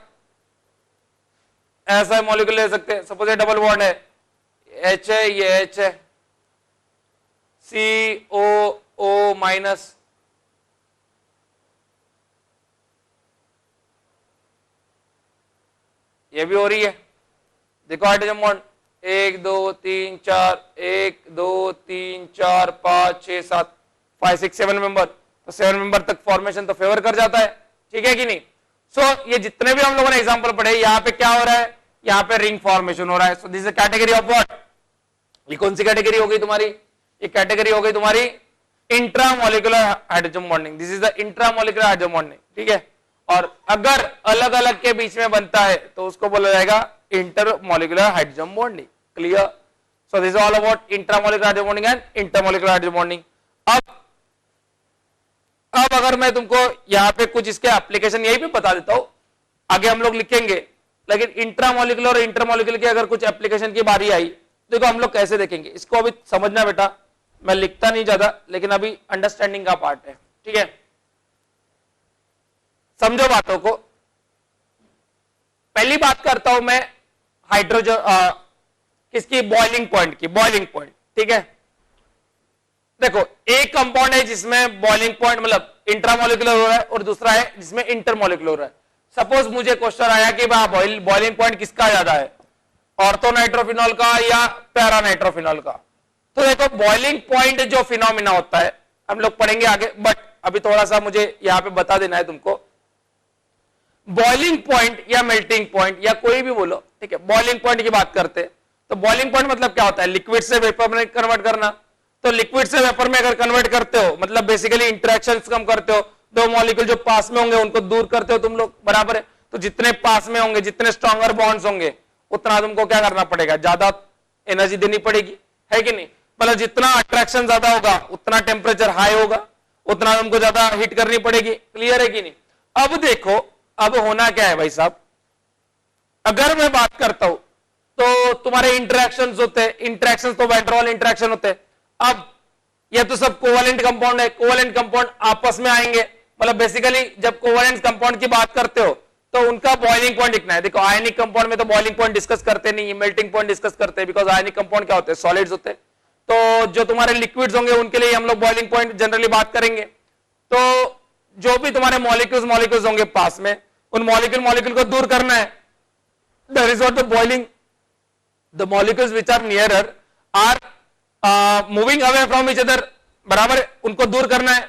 ऐसा मॉलिक्यूल ले सकते हैं, सपोज ये डबल बॉन्ड है, H है, ये H है, COO माइनस, ये भी हो रही है। देखो हाइड्रोजन बॉन्ड 1 2 3 4, 1 2 3 4 5 6 7 5 6 7 मेंबर, तो 7 मेंबर तक फॉर्मेशन तो फेवर कर जाता है, ठीक है कि नहीं? सो ये जितने भी हम लोगों ने एग्जांपल पढ़े, यहां पे क्या हो रहा है? यहां पे रिंग फॉर्मेशन हो रहा है। So this is category of what? ये कौन सी कैटेगरी हो गई तुम्हारी? ये कैटेगरी हो गई तुम्हारी intramolecular hydrogen bonding. This is the intramolecular hydrogen bonding, ठीक है? और अगर अलग अलग के बीच में बनता है तो उसको बोला जाएगा intermolecular hydrogen bonding. Clear? So this is all about intramolecular hydrogen bonding and intermolecular hydrogen bonding. अब अगर मैं तुमको यहां पे कुछ इसके एप्लीकेशन यही पे बता देता हूं, आगे हम लोग लिखेंगे, लेकिन इंट्रामोलिकुलर और इंटरमोलिकुलर की अगर कुछ एप्लीकेशन की बारी आई, देखो हम लोग कैसे देखेंगे इसको, अभी समझना बेटा, मैं लिखता नहीं ज्यादा, लेकिन अभी अंडरस्टैंडिंग का पार्ट है, ठीक है? समझो बातों को। पहली बात करता हूं मैं हाइड्रोजन किसकी? बॉइलिंग पॉइंट की। बॉइलिंग पॉइंट, ठीक है? देखो एक कंपाउंड है जिसमें बॉइलिंग पॉइंट मतलब इंट्रामोलिकुलर हो रहा है और दूसरा है जिसमें इंटरमोलिकुलर हो रहा है। सपोज मुझे क्वेश्चन आया कि बॉइलिंग पॉइंट किसका ज्यादा है, ऑर्थोनाइट्रोफिनॉल का या पैरानाइट्रोफिनॉल का? तो देखो बॉइलिंग पॉइंट जो फिनोमिना होता है हम लोग पढ़ेंगे आगे, बट अभी थोड़ा सा मुझे यहां पे बता देना है तुमको। बॉइलिंग पॉइंट या मेल्टिंग पॉइंट या कोई भी बोलो, ठीक है? बॉइलिंग पॉइंट की बात करते हैं तो बॉइलिंग पॉइंट मतलब क्या होता है? लिक्विड से वेपर में कन्वर्ट करना। तो लिक्विड से वेपर में अगर कन्वर्ट करते हो मतलब बेसिकली इंटरेक्शंस कम करते हो, दो मॉलिक्यूल जो पास में होंगे उनको दूर करते हो तुम लोग, बराबर है? तो जितने पास में होंगे, जितने स्ट्रॉन्गर बॉन्ड्स होंगे उतना तुमको क्या करना पड़ेगा, ज्यादा एनर्जी देनी पड़ेगी, है कि नहीं। मतलब जितना अट्रैक्शन ज्यादा होगा उतना टेम्परेचर हाई होगा, उतना तुमको ज्यादा हीट करनी पड़ेगी। क्लियर है कि नहीं। अब देखो अब होना क्या है भाई साहब, अगर मैं बात करता हूं तो तुम्हारे इंटरेक्शंस होते हैं, इंटरेक्शंस तो वैन डर वाल इंटरेक्शन होते हैं। अब ये तो सब कोवेलेंट कंपाउंड है, कोवेलेंट कंपाउंड आपस में आएंगे, मतलब बेसिकली जब कोवेलेंट कंपाउंड की बात करते हो तो उनका बॉइलिंग पॉइंट लिखना है। देखो आयनिक कंपाउंड में तो बॉइलिंग पॉइंट डिस्कस करते नहीं, मेल्टिंग पॉइंट डिस्कस करते हैं, बिकॉज आयनिक कंपाउंड क्या होते हैं, सॉलिड्स होते हैं। तो जो तुम्हारे लिक्विड्स होंगे उनके लिए हम लोग बॉइलिंग पॉइंट जनरली बात करेंगे। तो जो भी तुम्हारे मॉलिक्यूल्स होंगे पास में, उन मॉलिक्यूल को दूर करना है। That is what the boiling. The molecules which are nearer are moving away from each other, बराबर, उनको दूर करना है।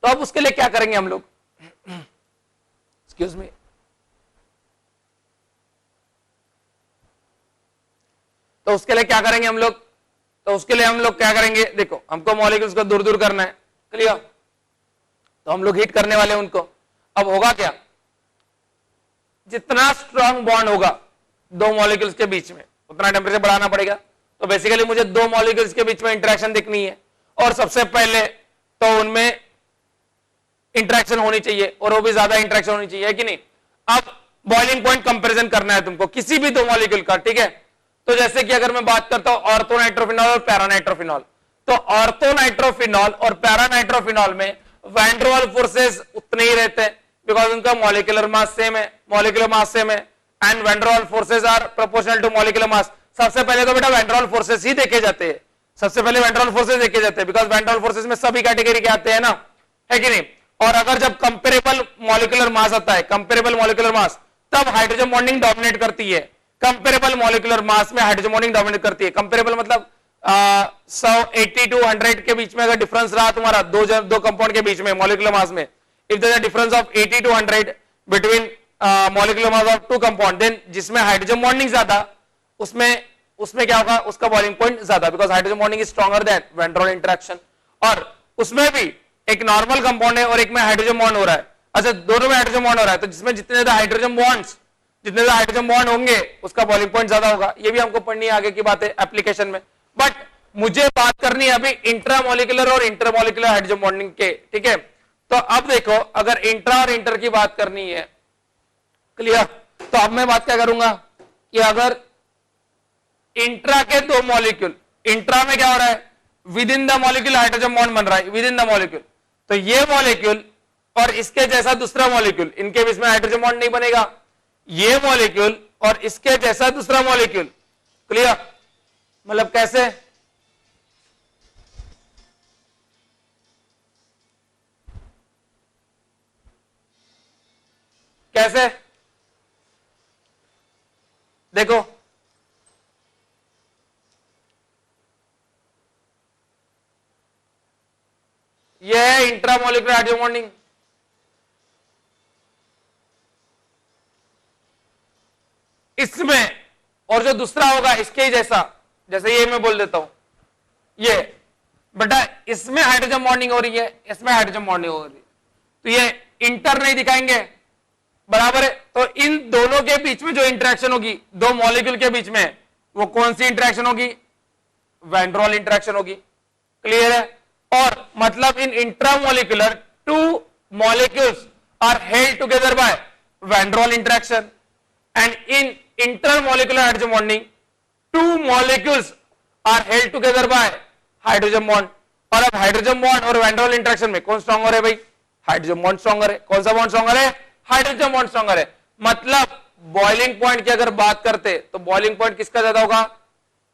तो अब उसके लिए क्या करेंगे हम लोग, एक्सक्यूज मी, तो उसके लिए क्या करेंगे हम लोग, तो उसके लिए हम लोग क्या करेंगे, देखो हमको मॉलिक्यूल्स को दूर दूर करना है, क्लियर। तो हम लोग हीट करने वाले हैं उनको। अब होगा क्या, जितना स्ट्रांग बॉन्ड होगा दो मॉलिक्यूल्स के बीच में उतना टेम्परेचर बढ़ाना पड़ेगा। तो बेसिकली मुझे दो मॉलिक्यूल्स के बीच में इंटरेक्शन दिखनी है, और सबसे पहले तो उनमें इंटरेक्शन होनी चाहिए, और वो भी ज्यादा इंटरेक्शन होनी चाहिए, है कि नहीं। अब बॉइलिंग पॉइंट कंपैरिजन करना है तुमको किसी भी दो मॉलिक्यूल का, ठीक है। तो जैसे कि अगर मैं बात करता हूं ऑर्थोनाइट्रोफिनॉल और पैरानाइट्रोफिनॉल, तो ऑर्थोनाइट्रोफिनॉल और पैरानाइट्रोफिनॉल में वैन डर वाल फोर्सेस उतने ही रहते हैं, बिकॉज उनका मॉलिक्यूलर मास सेम है, and van der Waals forces are proportional to molecular mass. सबसे पहले तो बेटा वैन डर वाल फोर्सेस ही देखे जाते हैं, सबसे पहले वैन डर वाल फोर्सेस देखे जाते हैं, because when der Waals forces में सभी कैटेगरी के आते हैं ना, है कि नहीं। और अगर जब कंपेरेबल मॉलिक्यूलर मास आता है, कंपेरेबल मॉलिक्यूलर मास, तब हाइड्रोजन बॉन्डिंग डोमिनेट करती है। कंपेरेबल मॉलिक्यूलर मास में हाइड्रोजन बॉन्डिंग डोमिनेट करती है। कंपेरेबल मतलब 80 to 100 के बीच में अगर डिफरेंस रहा तुम्हारा दो कंपाउंड के बीच में मॉलिक्यूलर मास में, if there is a difference of 80 to 100 between molecular mass of two compound, then जिसमें हाइड्रोजन बॉन्डिंग ज्यादा उसमें क्या होगा, उसका बॉइलिंग पॉइंट ज्यादा, because hydrogen bonding is stronger than van der वाल इंटरेक्शन। और उसमें भी एक नॉर्मल कंपाउंड है और एक में हाइड्रोजन बॉन्ड हो रहा है, अच्छा दोनों में हाइड्रोजन बॉन्ड हो रहा है, तो जिसमें जितने ज्यादा हाइड्रोजन बॉन्ड होंगे उसका बॉइलिंग पॉइंट ज्यादा होगा। ये भी हमको पढ़नी है, आगे की बात है एप्लीकेशन में। बट मुझे बात करनी है अभी इंट्रामोलिकुलर और इंटरमोलिकुलर हाइड्रोजन बॉन्डिंग के, ठीक है। तो अब देखो अगर इंट्रा और इंटर की बात करनी है, क्लियर, तो अब मैं बात क्या करूंगा कि अगर इंट्रा के दो मॉलिक्यूल, इंट्रा में क्या हो रहा है, with in the molecule hydrogen bond बन रहा है, विद इन द मॉलिक्यूल, तो ये मॉलिक्यूल और इसके जैसा दूसरा मॉलिक्यूल, इनके बीच में हाइड्रोजन बॉन्ड नहीं बनेगा। ये मॉलिक्यूल और इसके जैसा दूसरा मॉलिक्यूल, क्लियर, मतलब कैसे, कैसे देखो, ये है इंट्रामोलिकुलर हाइड्रोजन बॉन्डिंग, इसमें, और जो दूसरा होगा इसके ही जैसा, जैसे ये मैं बोल देता हूं, ये बेटा इसमें हाइड्रोजन बॉन्डिंग हो रही है, इसमें हाइड्रोजन बॉन्डिंग हो रही है, तो ये इंटर नहीं दिखाएंगे, बराबर है। तो इन दोनों के बीच में जो इंटरेक्शन होगी दो मॉलिक्यूल के बीच में, वो कौन सी इंटरेक्शन होगी, वैन डर वाल इंटरेक्शन होगी, क्लियर है। और मतलब in intramolecular two molecules are held together by van der वाल interaction, and in intermolecular hydrogen bonding two molecules are held together by hydrogen bond. और अब हाइड्रोजन बॉन्ड और वैन डर वाल इंटरेक्शन में कौन स्ट्रॉन्गर है भाई, हाइड्रोजन बॉन्ड स्ट्रॉन्गर है। कौन सा बॉन्ड स्ट्रॉन्गर है, हाइड्रोजन बॉन्ड स्ट्रॉन्गर है। मतलब बॉइलिंग पॉइंट की अगर बात करते तो बॉइलिंग पॉइंट किसका ज्यादा होगा,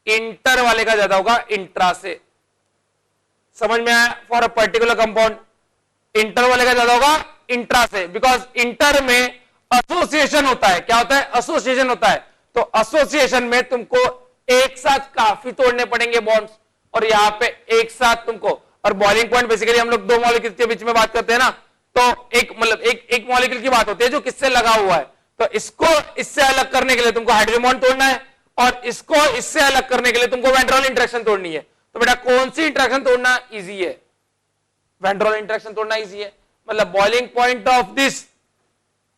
इंटर वाले का ज्यादा होगा इंट्रा से, समझ में आया। For a particular compound inter वाले का ज्यादा होगा इंट्रा से, बिकॉज इंटर में एसोसिएशन होता है, क्या होता है, एसोसिएशन होता है। तो एसोसिएशन में तुमको एक साथ काफी तोड़ने पड़ेंगे बॉन्ड्स, और यहां पे एक साथ तुमको, और बॉइलिंग पॉइंट बेसिकली हम लोग दो मॉलिक्यूल के बीच में बात करते हैं ना, तो एक मतलब एक मॉलिक्यूल की बात होती है जो किससे लगा हुआ है, तो इसको इससे अलग करने के लिए तुमको हाइड्रोजन बॉन्ड तोड़ना है, और इसको इससे अलग करने के लिए तुमको वैन डर वाल इंटरेक्शन तोड़नी है। तो बेटा कौन सी इंटरेक्शन तोड़ना इजी है, वैन डर वाल इंटरेक्शन तोड़ना इजी है। मतलब boiling point of this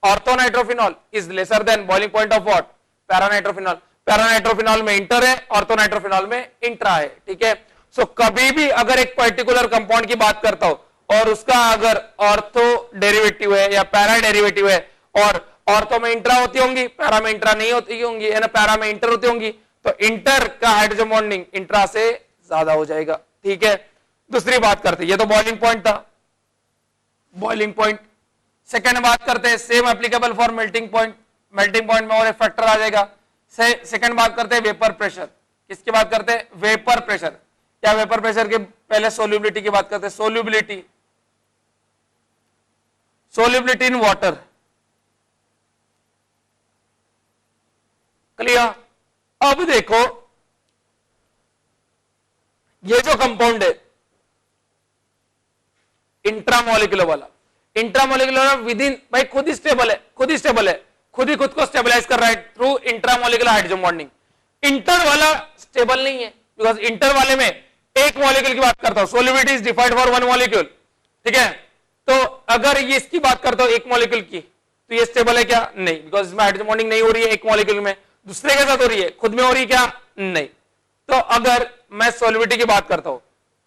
orthonitrophenol is lesser than boiling point of what, paranitrophenol, paranitrophenol में इंटर है, ऑर्थोनाइट्रोफिनॉल में इंट्रा है, ठीक है। सो कभी भी अगर एक पर्टिकुलर कंपाउंड की बात करता हूं और उसका अगर ऑर्थो डेरिवेटिव है या पैरा डेरिवेटिव है और ऑर्थो में इंट्रा होती होंगी, पैरा में इंट्रा नहीं होती होंगी, है ना, पैरा में इंटर होती होंगी, तो इंटर का हाइड्रोजन बॉन्डिंग इंट्रा से ज्यादा हो जाएगा, ठीक है। दूसरी बात करते हैं, ये तो बॉइलिंग पॉइंट था, बॉइलिंग पॉइंट। सेकंड बात करते हैं, same applicable for melting point, melting point में और एक फैक्टर आ जाएगा। सेकंड बात करते हैं वेपर प्रेशर, किसकी बात करते हैं, वेपर प्रेशर। क्या वेपर प्रेशर के पहले सोल्यूबिलिटी की बात करते हैं, solubility, solubility in water, clear. अब देखो ये जो कंपाउंड है इंट्रामोलिकुलर वाला, इंट्रामोलिकुलर विद इन, भाई खुद ही स्टेबल है, खुद ही स्टेबल है, खुद ही खुद को स्टेबलाइज कर रहा है through intramolecular hydrogen bonding. Inter वाला स्टेबल नहीं है, बिकॉज इंटर वाले में एक मॉलिक्यूल की बात करता हूं, solubility is defined for one molecule, ठीक है। तो अगर ये इसकी बात करता हूं एक मॉलिक्यूल की, तो ये स्टेबल है क्या, नहीं, बिकॉज इसमें हाइड्रोजन बॉन्डिंग नहीं हो रही है एक मॉलिक्यूल में, दूसरे के साथ हो रही है, खुद में हो रही है क्या, नहीं। तो अगर मैं सोल्यूबिलिटी की बात करता हूं,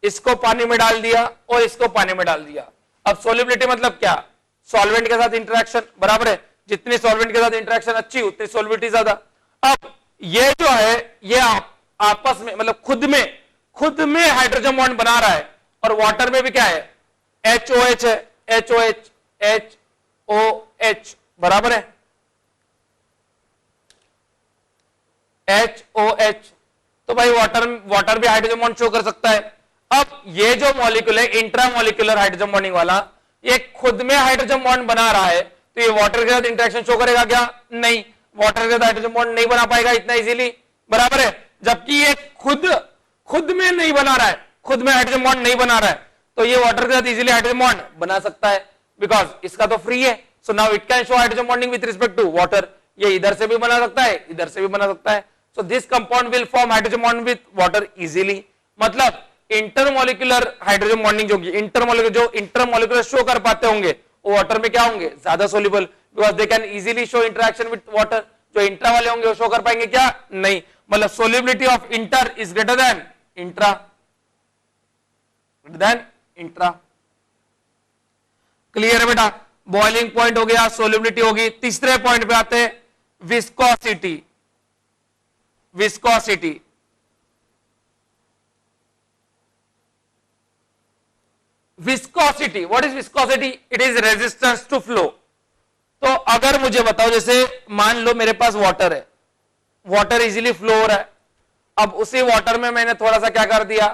इसको पानी में डाल दिया और इसको पानी में डाल दिया, अब सोल्यूबिलिटी मतलब क्या, सॉल्वेंट के साथ इंटरेक्शन, बराबर है, जितनी सॉल्वेंट के साथ इंटरेक्शन अच्छी उतनी सोल्यूबिलिटी ज्यादा। अब ये जो है ये आपस में मतलब खुद में हाइड्रोजन बॉन्ड बना रहा है, और वाटर में भी क्या है, HOH है, HOH, HOH, बराबर है, HOH। तो भाई वाटर भी हाइड्रोजन बॉन्ड शो कर सकता है। अब ये जो मॉलिक्यूल है इंट्रामोलिकुलर हाइड्रोजन बॉन्डिंग वाला, ये खुद में हाइड्रोजन बॉन्ड बना रहा है, तो ये वाटर के साथ इंटरेक्शन शो करेगा क्या, नहीं, वाटर के साथ हाइड्रोजन बॉन्ड नहीं बना पाएगा इतना इजीली, बराबर है। जबकि ये खुद में नहीं बना रहा है, खुद में हाइड्रोजन बॉन्ड नहीं बना रहा है, तो ये वाटर के साथ इजीली हाइड्रोजन बॉन्ड बना सकता है, बिकॉज इसका तो फ्री है। So now it can show hydrogen bonding with respect to water, ये इधर से भी बना सकता है, इधर से भी बना सकता है। So this compound will form hydrogen bond with water easily. मतलब इंटरमोलिकुलर हाइड्रोजन बॉन्डिंग जो इंटरमोलिकुलर शो कर पाते होंगे वो वाटर में क्या होंगे, ज्यादा soluble, because they can easily show interaction with water. जो इंट्रा वाले होंगे वो शो कर पाएंगे क्या, नहीं। मतलब solubility of inter is greater than intra, clear है बेटा। बॉइलिंग पॉइंट हो गया, सोल्यूबिलिटी होगी। तीसरे पॉइंट पे आते हैं, viscosity. Viscosity viscosity, what is viscosity, it is resistance to flow. तो अगर मुझे बताओ, जैसे मान लो मेरे पास वाटर है, वाटर इजीली फ्लो हो रहा है, अब उसी वाटर में मैंने थोड़ा सा क्या कर दिया,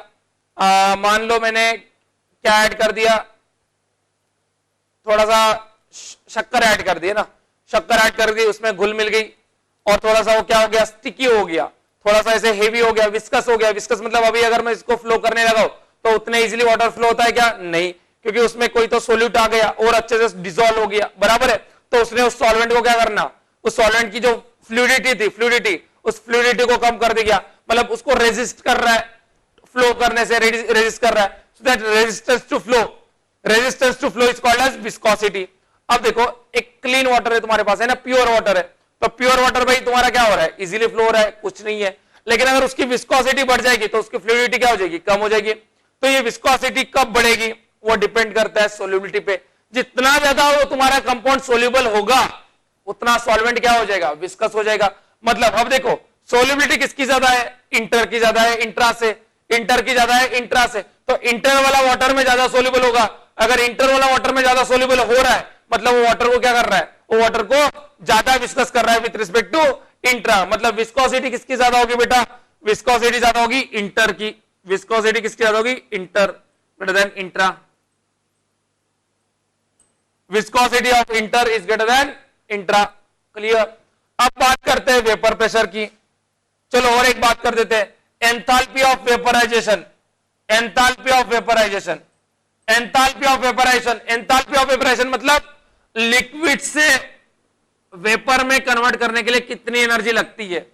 मान लो मैंने क्या ऐड कर दिया, थोड़ा सा शक्कर ऐड कर दिया ना, शक्कर ऐड कर दी, उसमें घुल मिल गई और थोड़ा सा वो क्या हो गया, स्टिकी हो गया, थोड़ा सा ऐसे हेवी हो गया, विस्कस हो गया। विस्कस मतलब अभी अगर मैं इसको फ्लो करने लगा तो उतने इजीली वाटर फ्लो होता है क्या, नहीं, क्योंकि उसमें कोई तो सोल्यूट आ गया और अच्छे से डिसॉल्व हो गया, बराबर है। तो उसने उस सॉल्वेंट को क्या करना, उस सॉल्वेंट की जो फ्लूइडिटी उस फ्लूइडिटी को कम कर दिया, मतलब उसको रेजिस्ट कर रहा है, फ्लो करने से रेजिस्ट कर रहा है। So that resistance to flow is called as viscosity. अब देखो एक क्लीन वाटर है तुम्हारे पास, है ना, प्योर वाटर है, तो प्योर वाटर भाई तुम्हारा क्या हो रहा है, इजीली फ्लो हो रहा है, कुछ नहीं है। लेकिन अगर उसकी विस्कोसिटी बढ़ जाएगी तो उसकी फ्लूइडिटी क्या हो जाएगी, कम हो जाएगी। तो ये विस्कोसिटी कब बढ़ेगी, वो डिपेंड करता है सोल्यूबिलिटी पे। जितना ज्यादा वो तुम्हारा कंपाउंड सोल्यूबल होगा उतना सॉल्वेंट क्या हो जाएगा, विस्कस हो जाएगा। मतलब अब देखो सोल्यूबिलिटी किसकी ज्यादा है, इंटर की ज्यादा है इंट्रा से, इंटर की ज्यादा है इंट्रा से, तो इंटर वाला वाटर में ज्यादा सोल्यूबल होगा। अगर इंटर वाला वाटर में ज्यादा सोल्यूबल हो रहा है मतलब वो वाटर को क्या कर रहा है, वो वाटर को ज्यादा विस्कस कर रहा है विद रिस्पेक्ट टू इंट्रा। मतलब विस्कोसिटी किसकी ज्यादा होगी बेटा, विस्कोसिटी ज्यादा होगी इंटर की। विस्कोसिटी किसकी ज्यादा होगी, inter greater than intra. Viscosity of inter is greater than intra, clear. अब बात करते हैं वेपर प्रेशर की। चलो और एक बात कर देते हैं, enthalpy of vaporisation. Enthalpy of vaporisation, enthalpy of vaporisation, enthalpy of vaporisation मतलब लिक्विड से वेपर में कन्वर्ट करने के लिए कितनी एनर्जी लगती है,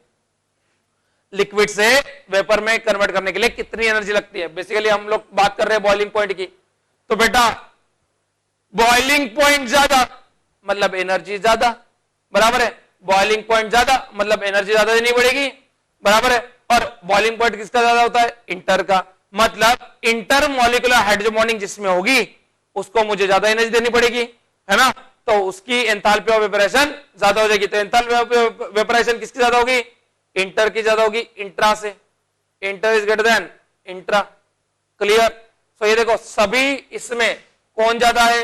लिक्विड से वेपर में कन्वर्ट करने के लिए कितनी एनर्जी लगती है। बेसिकली हम लोग बात कर रहे हैं बॉइलिंग पॉइंट की, तो बेटा बॉइलिंग पॉइंट ज्यादा मतलब एनर्जी ज्यादा, बराबर है। बॉइलिंग पॉइंट ज्यादा, मतलब एनर्जी ज्यादा देनी पड़ेगी, बराबर है। और बॉइलिंग पॉइंट किसका ज्यादा होता है? इंटर का। मतलब इंटर मॉलिक्यूलर हाइड्रोजन बॉन्डिंग जिसमें होगी उसको मुझे ज्यादा एनर्जी देनी पड़ेगी, है ना, तो उसकी एंथैल्पी ऑफ वेपोराइजेशन ज्यादा हो जाएगी। तो एंथैल्पी ऑफ वेपोराइजेशन किसकी ज्यादा होगी? इंटर की ज्यादा होगी, इंट्रा से। Inter is greater than intra. Clear? So ये देखो सभी इसमें कौन ज्यादा है?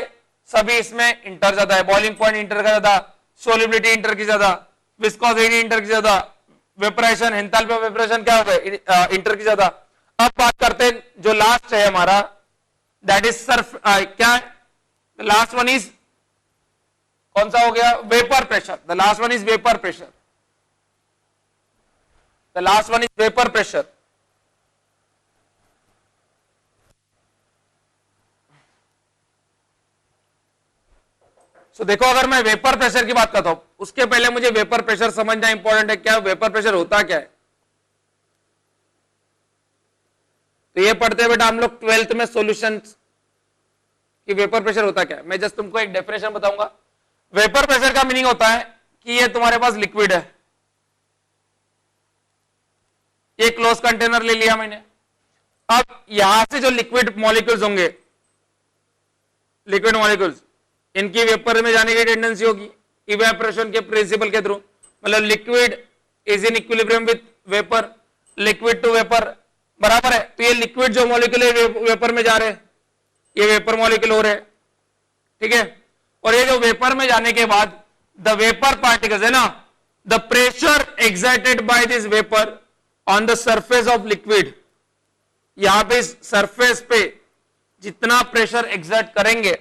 सभी इसमें इंटर ज्यादा है। बॉइलिंग पॉइंट इंटर का ज्यादा, सोलिबिलिटी इंटर की ज्यादा, विस्कोसिटी इंटर की ज्यादा, वेपोराइजेशन एंथैल्पी ऑफ वेपोराइजेशन क्या होगा? इंटर की ज्यादा। अब बात करते हैं जो लास्ट है हमारा, दैट इज सर्फ, क्या है लास्ट वन? इज कौन सा हो गया? Vapour pressure. The last one is vapour pressure. The last one is vapour pressure. तो देखो अगर मैं वेपर प्रेशर की बात करता हूं, उसके पहले मुझे वेपर प्रेशर समझना इंपॉर्टेंट है। क्या वेपर प्रेशर होता क्या है? तो ये पढ़ते हैं बेटा हम लोग 12th में सॉल्यूशंस कि वेपर प्रेशर होता क्या है। मैं जस्ट तुमको एक डेफिनेशन बताऊंगा। वेपर प्रेशर का मीनिंग होता है कि ये तुम्हारे पास लिक्विड है, ये क्लोज कंटेनर ले लिया मैंने। अब यहां से जो लिक्विड मॉलिक्यूल्स होंगे, लिक्विड मॉलिक्यूल्स, इनकी वेपर में जाने की टेंडेंसी होगी इवेपोरेशन के प्रिंसिपल के थ्रू। मतलब liquid is in equilibrium with vapour, liquid to vapour, बराबर है। तो ये लिक्विड जो मॉलिक्यूल है वेपर में जा रहे हैं, ये वेपर मॉलिक्यूल हो रहे हैं, ठीक है। और ये जो वेपर में जाने के बाद द वेपर पार्टिकल्स है ना, the pressure exerted by this vapour on the surface of liquid, यहां पे सरफेस पे जितना प्रेशर एक्सर्ट करेंगे,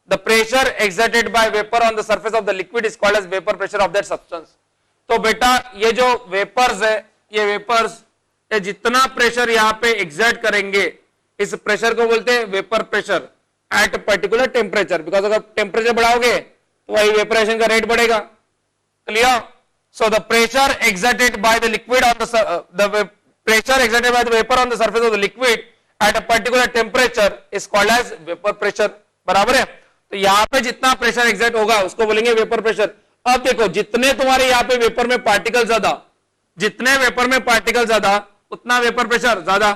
the pressure exerted by vapour on the surface of the liquid is called as vapour pressure of that substance. तो बेटा ये जो vapours है, ये वेपर्स जितना प्रेशर यहां पे एक्सर्ट करेंगे, इस प्रेशर को बोलते हैं vapour pressure at particular temperature. Because अगर टेम्परेचर बढ़ाओगे तो वही वेपरेशन का रेट बढ़ेगा। Clear? So the pressure exerted by the liquid on the pressure exerted by the vapor on the surface of the liquid at a particular temperature is called as vapor pressure। बराबर है। तो यहां पे जितना pressure exert होगा उसको बोलेंगे vapour pressure. अब देखो जितने तुम्हारे यहां पे वेपर में पार्टिकल ज्यादा, जितने वेपर में पार्टिकल ज्यादा उतना वेपर प्रेशर ज्यादा।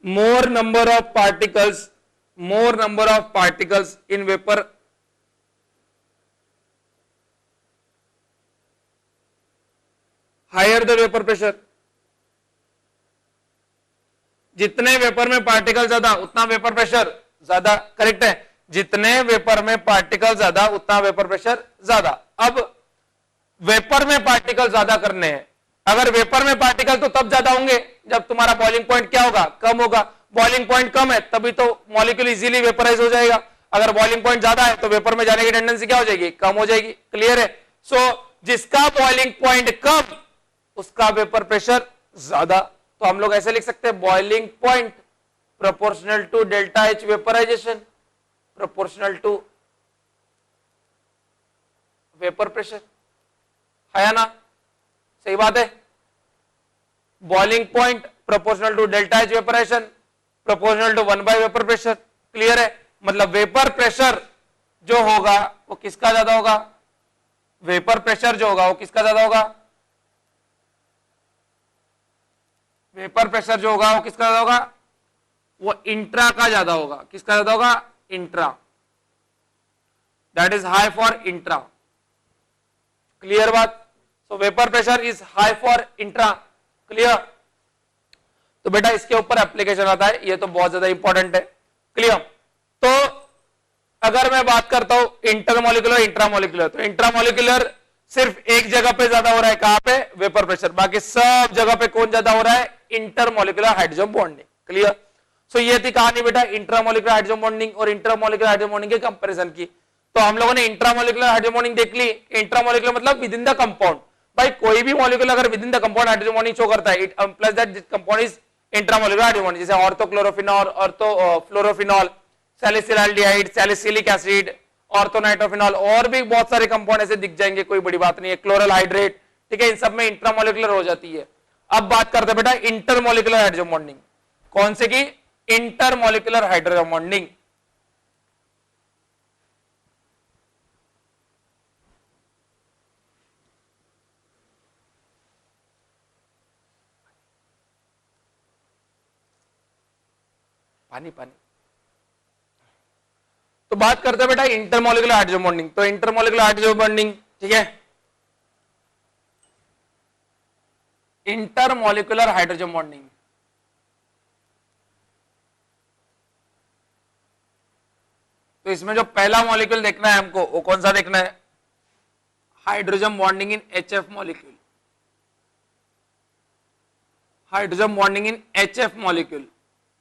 More number of particles, more number of particles in vapour, higher the vapour pressure. जितने वेपर में पार्टिकल ज्यादा उतना वेपर प्रेशर ज्यादा, करेक्ट है। जितने वेपर में पार्टिकल ज्यादा उतना वेपर प्रेशर ज्यादा। अब वेपर में पार्टिकल ज्यादा करने हैं। अगर वेपर में पार्टिकल तो तब ज्यादा होंगे जब तुम्हारा बॉइलिंग पॉइंट क्या होगा? कम होगा। बॉइलिंग पॉइंट कम है तभी तो मॉलिक्यूल इजीली वेपराइज हो जाएगा। अगर बॉइलिंग पॉइंट ज्यादा है तो वेपर में जाने की टेंडेंसी क्या हो जाएगी? कम हो जाएगी। क्लियर है? सो जिसका बॉइलिंग पॉइंट कम उसका वेपर प्रेशर ज्यादा। तो हम लोग ऐसे लिख सकते हैं boiling point proportional to delta H vaporisation, proportional to vapour pressure, है ना? सही बात है। Boiling point proportional to delta H vaporisation, proportional to 1 vapour pressure. Clear है? मतलब वेपर प्रेशर जो होगा वो किसका ज्यादा होगा? वेपर प्रेशर जो होगा वो किसका ज्यादा होगा? वेपर प्रेशर जो होगा वो किसका ज्यादा होगा? वो इंट्रा का ज्यादा होगा। किसका ज्यादा होगा? Intra. That is high for intra. Clear बात? So vapour pressure is high for intra. Clear? तो बेटा इसके ऊपर एप्लीकेशन आता है, ये तो बहुत ज्यादा इंपॉर्टेंट है। क्लियर? तो अगर मैं बात करता हूं इंटरमोलिकुलर इंट्रामोलिकुलर, तो इंट्रामोलिकुलर सिर्फ एक जगह पे ज्यादा हो रहा है, कहां पे? Vapour pressure. बाकी सब जगह पे कौन ज्यादा हो रहा है? Intermolecular hydrogen bonding. Clear? So ये थी कहानी बेटा इंट्रामोलिकुलर हाइड्रोजन बॉन्डिंग और इंटरमोलिकुलर हाइड्रोजन बॉन्डिंग के कंपैरिजन की। तो हम लोगों ने इंट्रामोलिकुलर हाइड्रोजन बॉन्डिंग देख ली। इंट्रामोलिकुलर मतलब विद इन द कंपाउंड। भाई कोई भी मॉलिक्यूल अगर with in the compound hydrogen bonding show करता है, it implies that this compound is intramolecular hydrogen bonding. जैसे ऑर्थोक्लोरोफिनॉल, ऑर्थोफ्लोरोफिनॉल, सैलिसिलाल्डिहाइड, सैलिसिलिक एसिड, ऑर्थोनाइट्रोफिनॉल, और भी बहुत सारे कंपाउंड ऐसे दिख जाएंगे, कोई बड़ी बात नहीं है। क्लोरल हाइड्रेट, ठीक है, इन सब में इंट्रामोलिकुलर हो जाती है। अब बात करते हैं बेटा इंटरमोलिकुलर हाइड्रोजन बॉन्डिंग। कौन से की? Intermolecular hydrogen bonding. पानी पानी। तो बात करते हैं बेटा इंटरमोलिकुलर हाइड्रोजन बॉन्डिंग। तो इंटरमोलिकुलर हाइड्रोजन बॉन्डिंग, ठीक है, इंटरमोलिकुलर हाइड्रोजन बॉन्डिंग। तो इसमें जो पहला मॉलिक्यूल देखना है हमको, वो कौन सा देखना है? Hydrogen bonding in HF molecule. Hydrogen bonding in HF molecule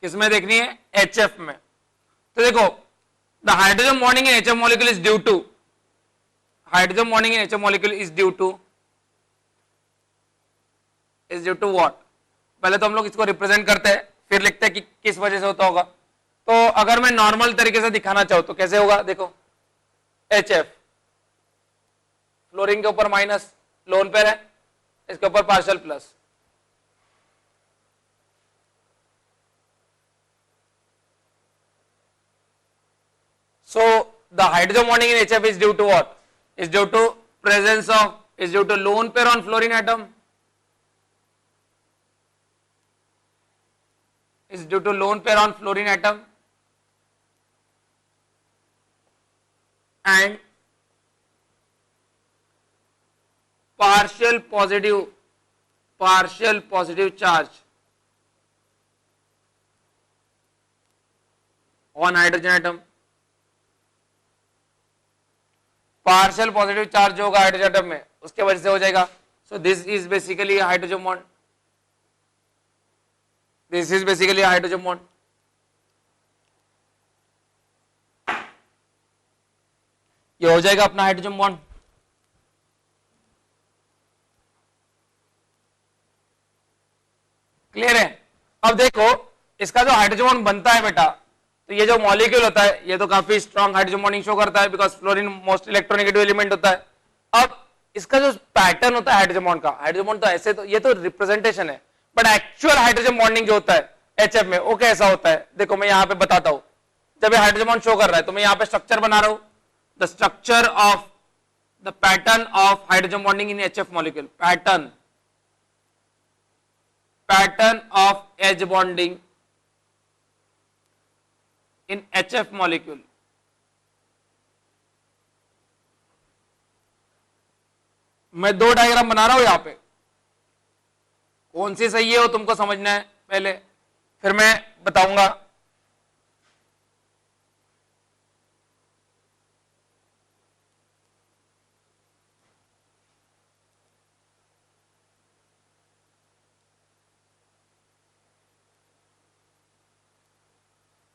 किसमें देखनी है? HF में। तो देखो the hydrogen bonding in HF molecule is due to, hydrogen bonding in HF molecule is due to what? पहले तो हम लोग इसको रिप्रेजेंट करते हैं, फिर लिखते हैं कि किस वजह से होता होगा। तो अगर मैं नॉर्मल तरीके से दिखाना चाहूं तो कैसे होगा? देखो HF, फ्लोरीन के ऊपर माइनस, लोन पेयर है, इसके ऊपर partial plus. So the hydrogen bonding in HF is due to what? Is due to presence of, is due to lone pair on fluorine atom, is due to lone pair on fluorine atom and partial positive charge on hydrogen atom। Partial positive charge जो होगा hydrogen atom में, उसके वजह से हो जाएगा। सो this is basically hydrogen bond, this is basically hydrogen bond. ये हो जाएगा अपना हाइड्रोजन बॉन्ड। क्लियर है? अब देखो इसका जो हाइड्रोजन बॉन्ड बनता है बेटा, तो ये जो मॉलिक्यूल होता है ये तो काफी स्ट्रॉन्ग हाइड्रोजन बॉन्डिंग शो करता है, because fluorine most electronegative element होता है। अब इसका जो पैटर्न होता है हाइड्रोजन बॉन्ड का, हाइड्रोजन बॉन्ड तो ऐसे, तो ये तो रिप्रेजेंटेशन है, बट एक्चुअल हाइड्रोजन बॉन्डिंग जो होता है HF में वो कैसा होता है? देखो मैं यहाँ पे बताता हूं। जब ये हाइड्रोजन बॉन्ड शो कर रहा है तो मैं यहाँ पे स्ट्रक्चर बना रहा हूं, the structure of the pattern of hydrogen bonding in HF molecule, pattern of H bonding in HF molecule। मैं दो डायग्राम बना रहा हूं यहां पे, कौन सी सही है वो तुमको समझना है पहले, फिर मैं बताऊंगा।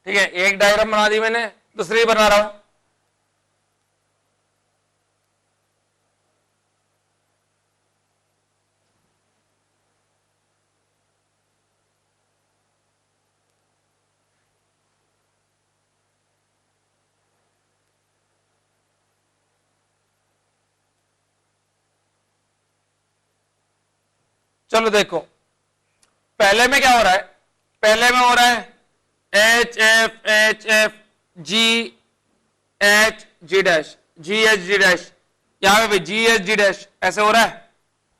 ठीक है, एक डायग्राम बना दी मैंने, दूसरी बना रहा हूं। चलो देखो पहले में क्या हो रहा है, पहले में हो रहा है HF G H G dash, G H G dash, यहां पे भी G H G डैश, ऐसे हो रहा है।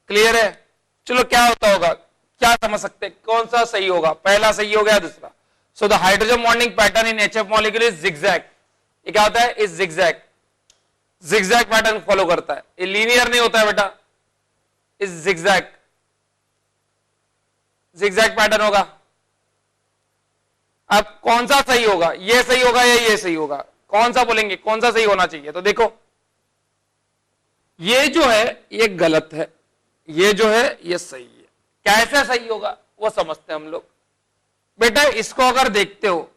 क्लियर है? चलो क्या होता होगा, क्या समझ सकते हैं, कौन सा सही होगा? पहला सही हो गया, दूसरा। So the hydrogen bonding pattern in HF molecule is zigzag. ये क्या होता है? Is zigzag, zigzag pattern follow करता है, ये लीनियर नहीं होता है बेटा, इज जिगजैग, जिगजैग पैटर्न होगा। अब कौन सा सही होगा, ये सही होगा या ये सही होगा, कौन सा बोलेंगे, कौन सा सही होना चाहिए? तो देखो ये जो है ये गलत है, ये जो है ये सही है। कैसे सही होगा वो समझते हैं हम लोग। बेटा इसको अगर देखते हो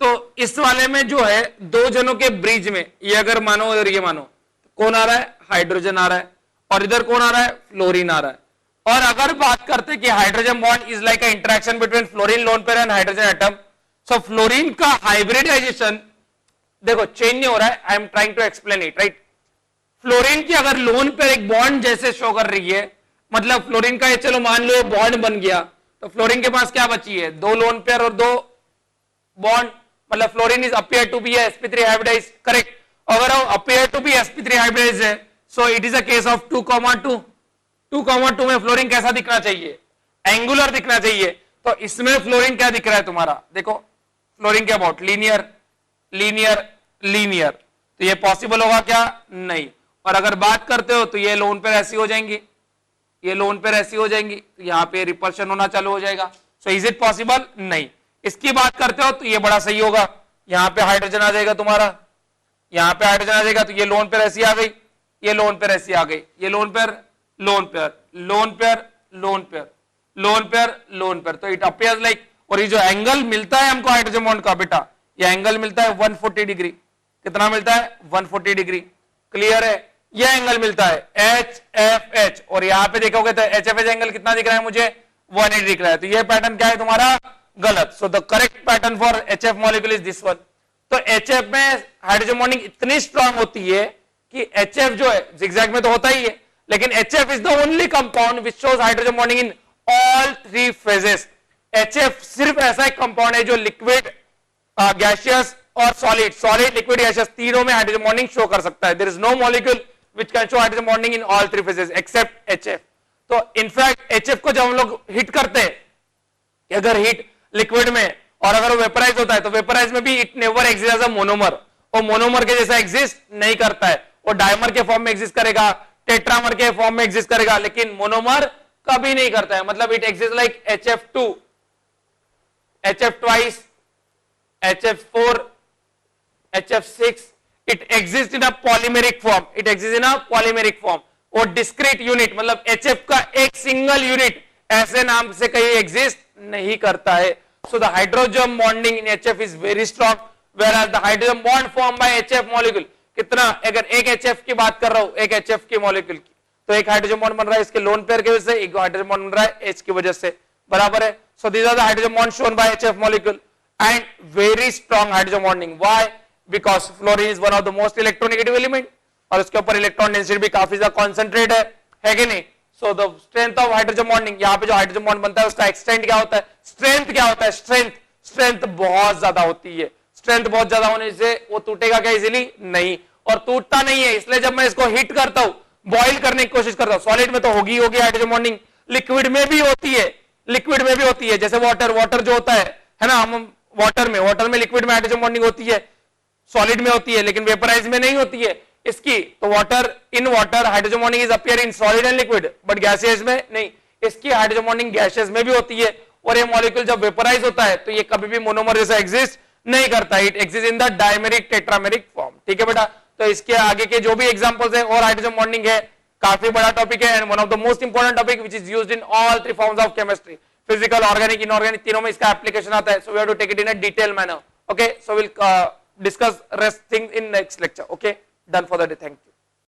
तो इस वाले में जो है दो जनों के ब्रिज में, ये अगर मानो और ये मानो, कौन आ रहा है? हाइड्रोजन आ रहा है, और इधर कौन आ रहा है? फ्लोरीन आ रहा है। और अगर बात करते कि hydrogen bond is like a interaction between fluorine lone pair and hydrogen atom, so fluorine का हाइब्रिडाइजेशन देखो चेंज नहीं हो रहा है, I am trying to explain it, right. Fluorine की अगर लोन पेयर एक बॉन्ड जैसे शो कर रही है, मतलब फ्लोरीन का ये चलो मान लो बॉन्ड बन गया, तो फ्लोरीन के पास क्या बची है? दो लोन पेयर और दो बॉन्ड, मतलब fluorine is appear to be sp3 hybridize, correct. अगर appear to be sp3 hybridize है, so it is a case of 2,2। 2,2 में फ्लोरीन कैसा दिखना चाहिए? एंगुलर दिखना चाहिए। तो इसमें फ्लोरीन क्या दिख रहा है तुम्हारा? देखो फ्लोरीन के अबाउट, लीनियर लीनियर लीनियर, तो ये पॉसिबल होगा क्या? नहीं। और अगर बात करते हो तो ये लोन पेयर ऐसी हो जाएंगी, ये लोन पेयर ऐसी हो जाएंगी, तो यहाँ पे रिपल्शन होना चालू हो जाएगा। So is it possible? नहीं। इसकी बात करते हो तो ये बड़ा सही होगा, यहाँ पे हाइड्रोजन आ जाएगा तुम्हारा, यहाँ पे हाइड्रोजन आ जाएगा, तो ये लोन पेयर ऐसी आ गई, ये लोन पेयर ऐसी आ गई, ये lone pair lone pair lone pair lone pair lone pair lone pair, तो इट अपीयर्स लाइक। और ये जो एंगल मिलता है हमको हाइड्रोजन बॉन्ड का बेटा, ये एंगल मिलता है 140 डिग्री। कितना मिलता है? 140 डिग्री। क्लियर है? ये एंगल मिलता है HFH, और यहां पे देखोगे तो HFH एंगल कितना दिख रहा है मुझे? 180 दिख रहा है। तो ये पैटर्न क्या है तुम्हारा? गलत। So the correct pattern for HF molecule is this one. तो HF में हाइड्रोजन बॉन्डिंग इतनी स्ट्रांग होती है कि HF जो है जिगजैग में तो होता ही है, लेकिन HF is the only compound which shows hydrogen bonding in all 3 phases. HF सिर्फ ऐसा एक कंपाउंड है जो लिक्विड, गैसियस और सॉलिड, सॉलिड लिक्विड गैसियस तीनों में हाइड्रोजन बॉन्डिंग शो कर सकता है। There is no molecule which can show hydrogen bonding in all 3 phases except HF। तो इनफैक्ट HF को जब हम लोग हिट करते हैं, अगर हिट लिक्विड में और अगर वो वेपराइज होता है तो वेपराइज में भी it never exist as a monomer, वो मोनोमर के जैसा एग्जिस्ट नहीं करता है, वो डायमर के फॉर्म में एग्जिस्ट करेगा, टेट्रामर के फॉर्म में एग्जिस्ट करेगा, लेकिन मोनोमर कभी नहीं करता है। मतलब it exist like HF2, HF twice, HF4, HF6, it exists in a polymeric form, it exists in a polymeric form। और discrete unit मतलब HF का एक सिंगल यूनिट ऐसे नाम से कहीं एग्जिस्ट नहीं करता है। so the hydrogen bonding in HF is very strong, whereas the hydrogen bond formed by HF molecule कितना, अगर एक HF की बात कर रहा हूं, एक HF की मॉलिक्यूल की, तो एक हाइड्रोजन बॉन्ड बन रहा है इसके लोन पेयर की वजह से, एक हाइड्रोजन बॉन्ड बन रहा है H की वजह से, बराबर है। so these are the hydrogen bonds shown by HF molecule and very strong hydrogen bonding। why? because fluorine is one of the most electronegative element, और उसके ऊपर इलेक्ट्रॉन डेंसिटी भी काफी ज्यादा कॉन्सेंट्रेट है कि नहीं। So the strength of hydrogen bonding, यहाँ पे जो हाइड्रोजन बॉन्ड बनता है उसका एक्सटेंट क्या होता है, स्ट्रेंथ क्या होता है, स्ट्रेंथ बहुत ज्यादा होती है। स्ट्रेंथ बहुत ज्यादा होने से वो टूटेगा क्या इजीली? नहीं, और टूटता नहीं है। इसलिए जब मैं इसको हिट करता हूं, बॉइल करने की कोशिश करता हूं, सॉलिड में तो होगी हाइड्रोजन बॉन्डिंग, लिक्विड में भी होती है, लिक्विड में भी होती है। जैसे वाटर जो होता है ना, हम वाटर में लिक्विड में हाइड्रोजन बॉन्डिंग होती है, सॉलिड में होती है, लेकिन वेपराइज में नहीं होती है इसकी। तो water hydrogen bonding is appear in solid and liquid, but gaseous में नहीं। इसकी हाइड्रोजन बॉन्डिंग गैसियस में भी होती है, और ये मॉलिक्यूल जब वेपराइज होता है तो ये कभी भी मोनोमर जैसा एग्जिस्ट नहीं करता, it exist in the dimeric tetrameric form. ठीक है बेटा, तो इसके आगे के जो भी एग्जांपल्स है और हाइड्रोजन बॉन्डिंग है, काफी बड़ा टॉपिक है and one of the most important topic which is used in all 3 forms of chemistry, physical, organic, inorganic, तीनों में इसका एप्लीकेशन आता है। So we have to take it in a detail manner. Okay, so will discuss rest things in next lecture. Okay, done for the day. Thank you.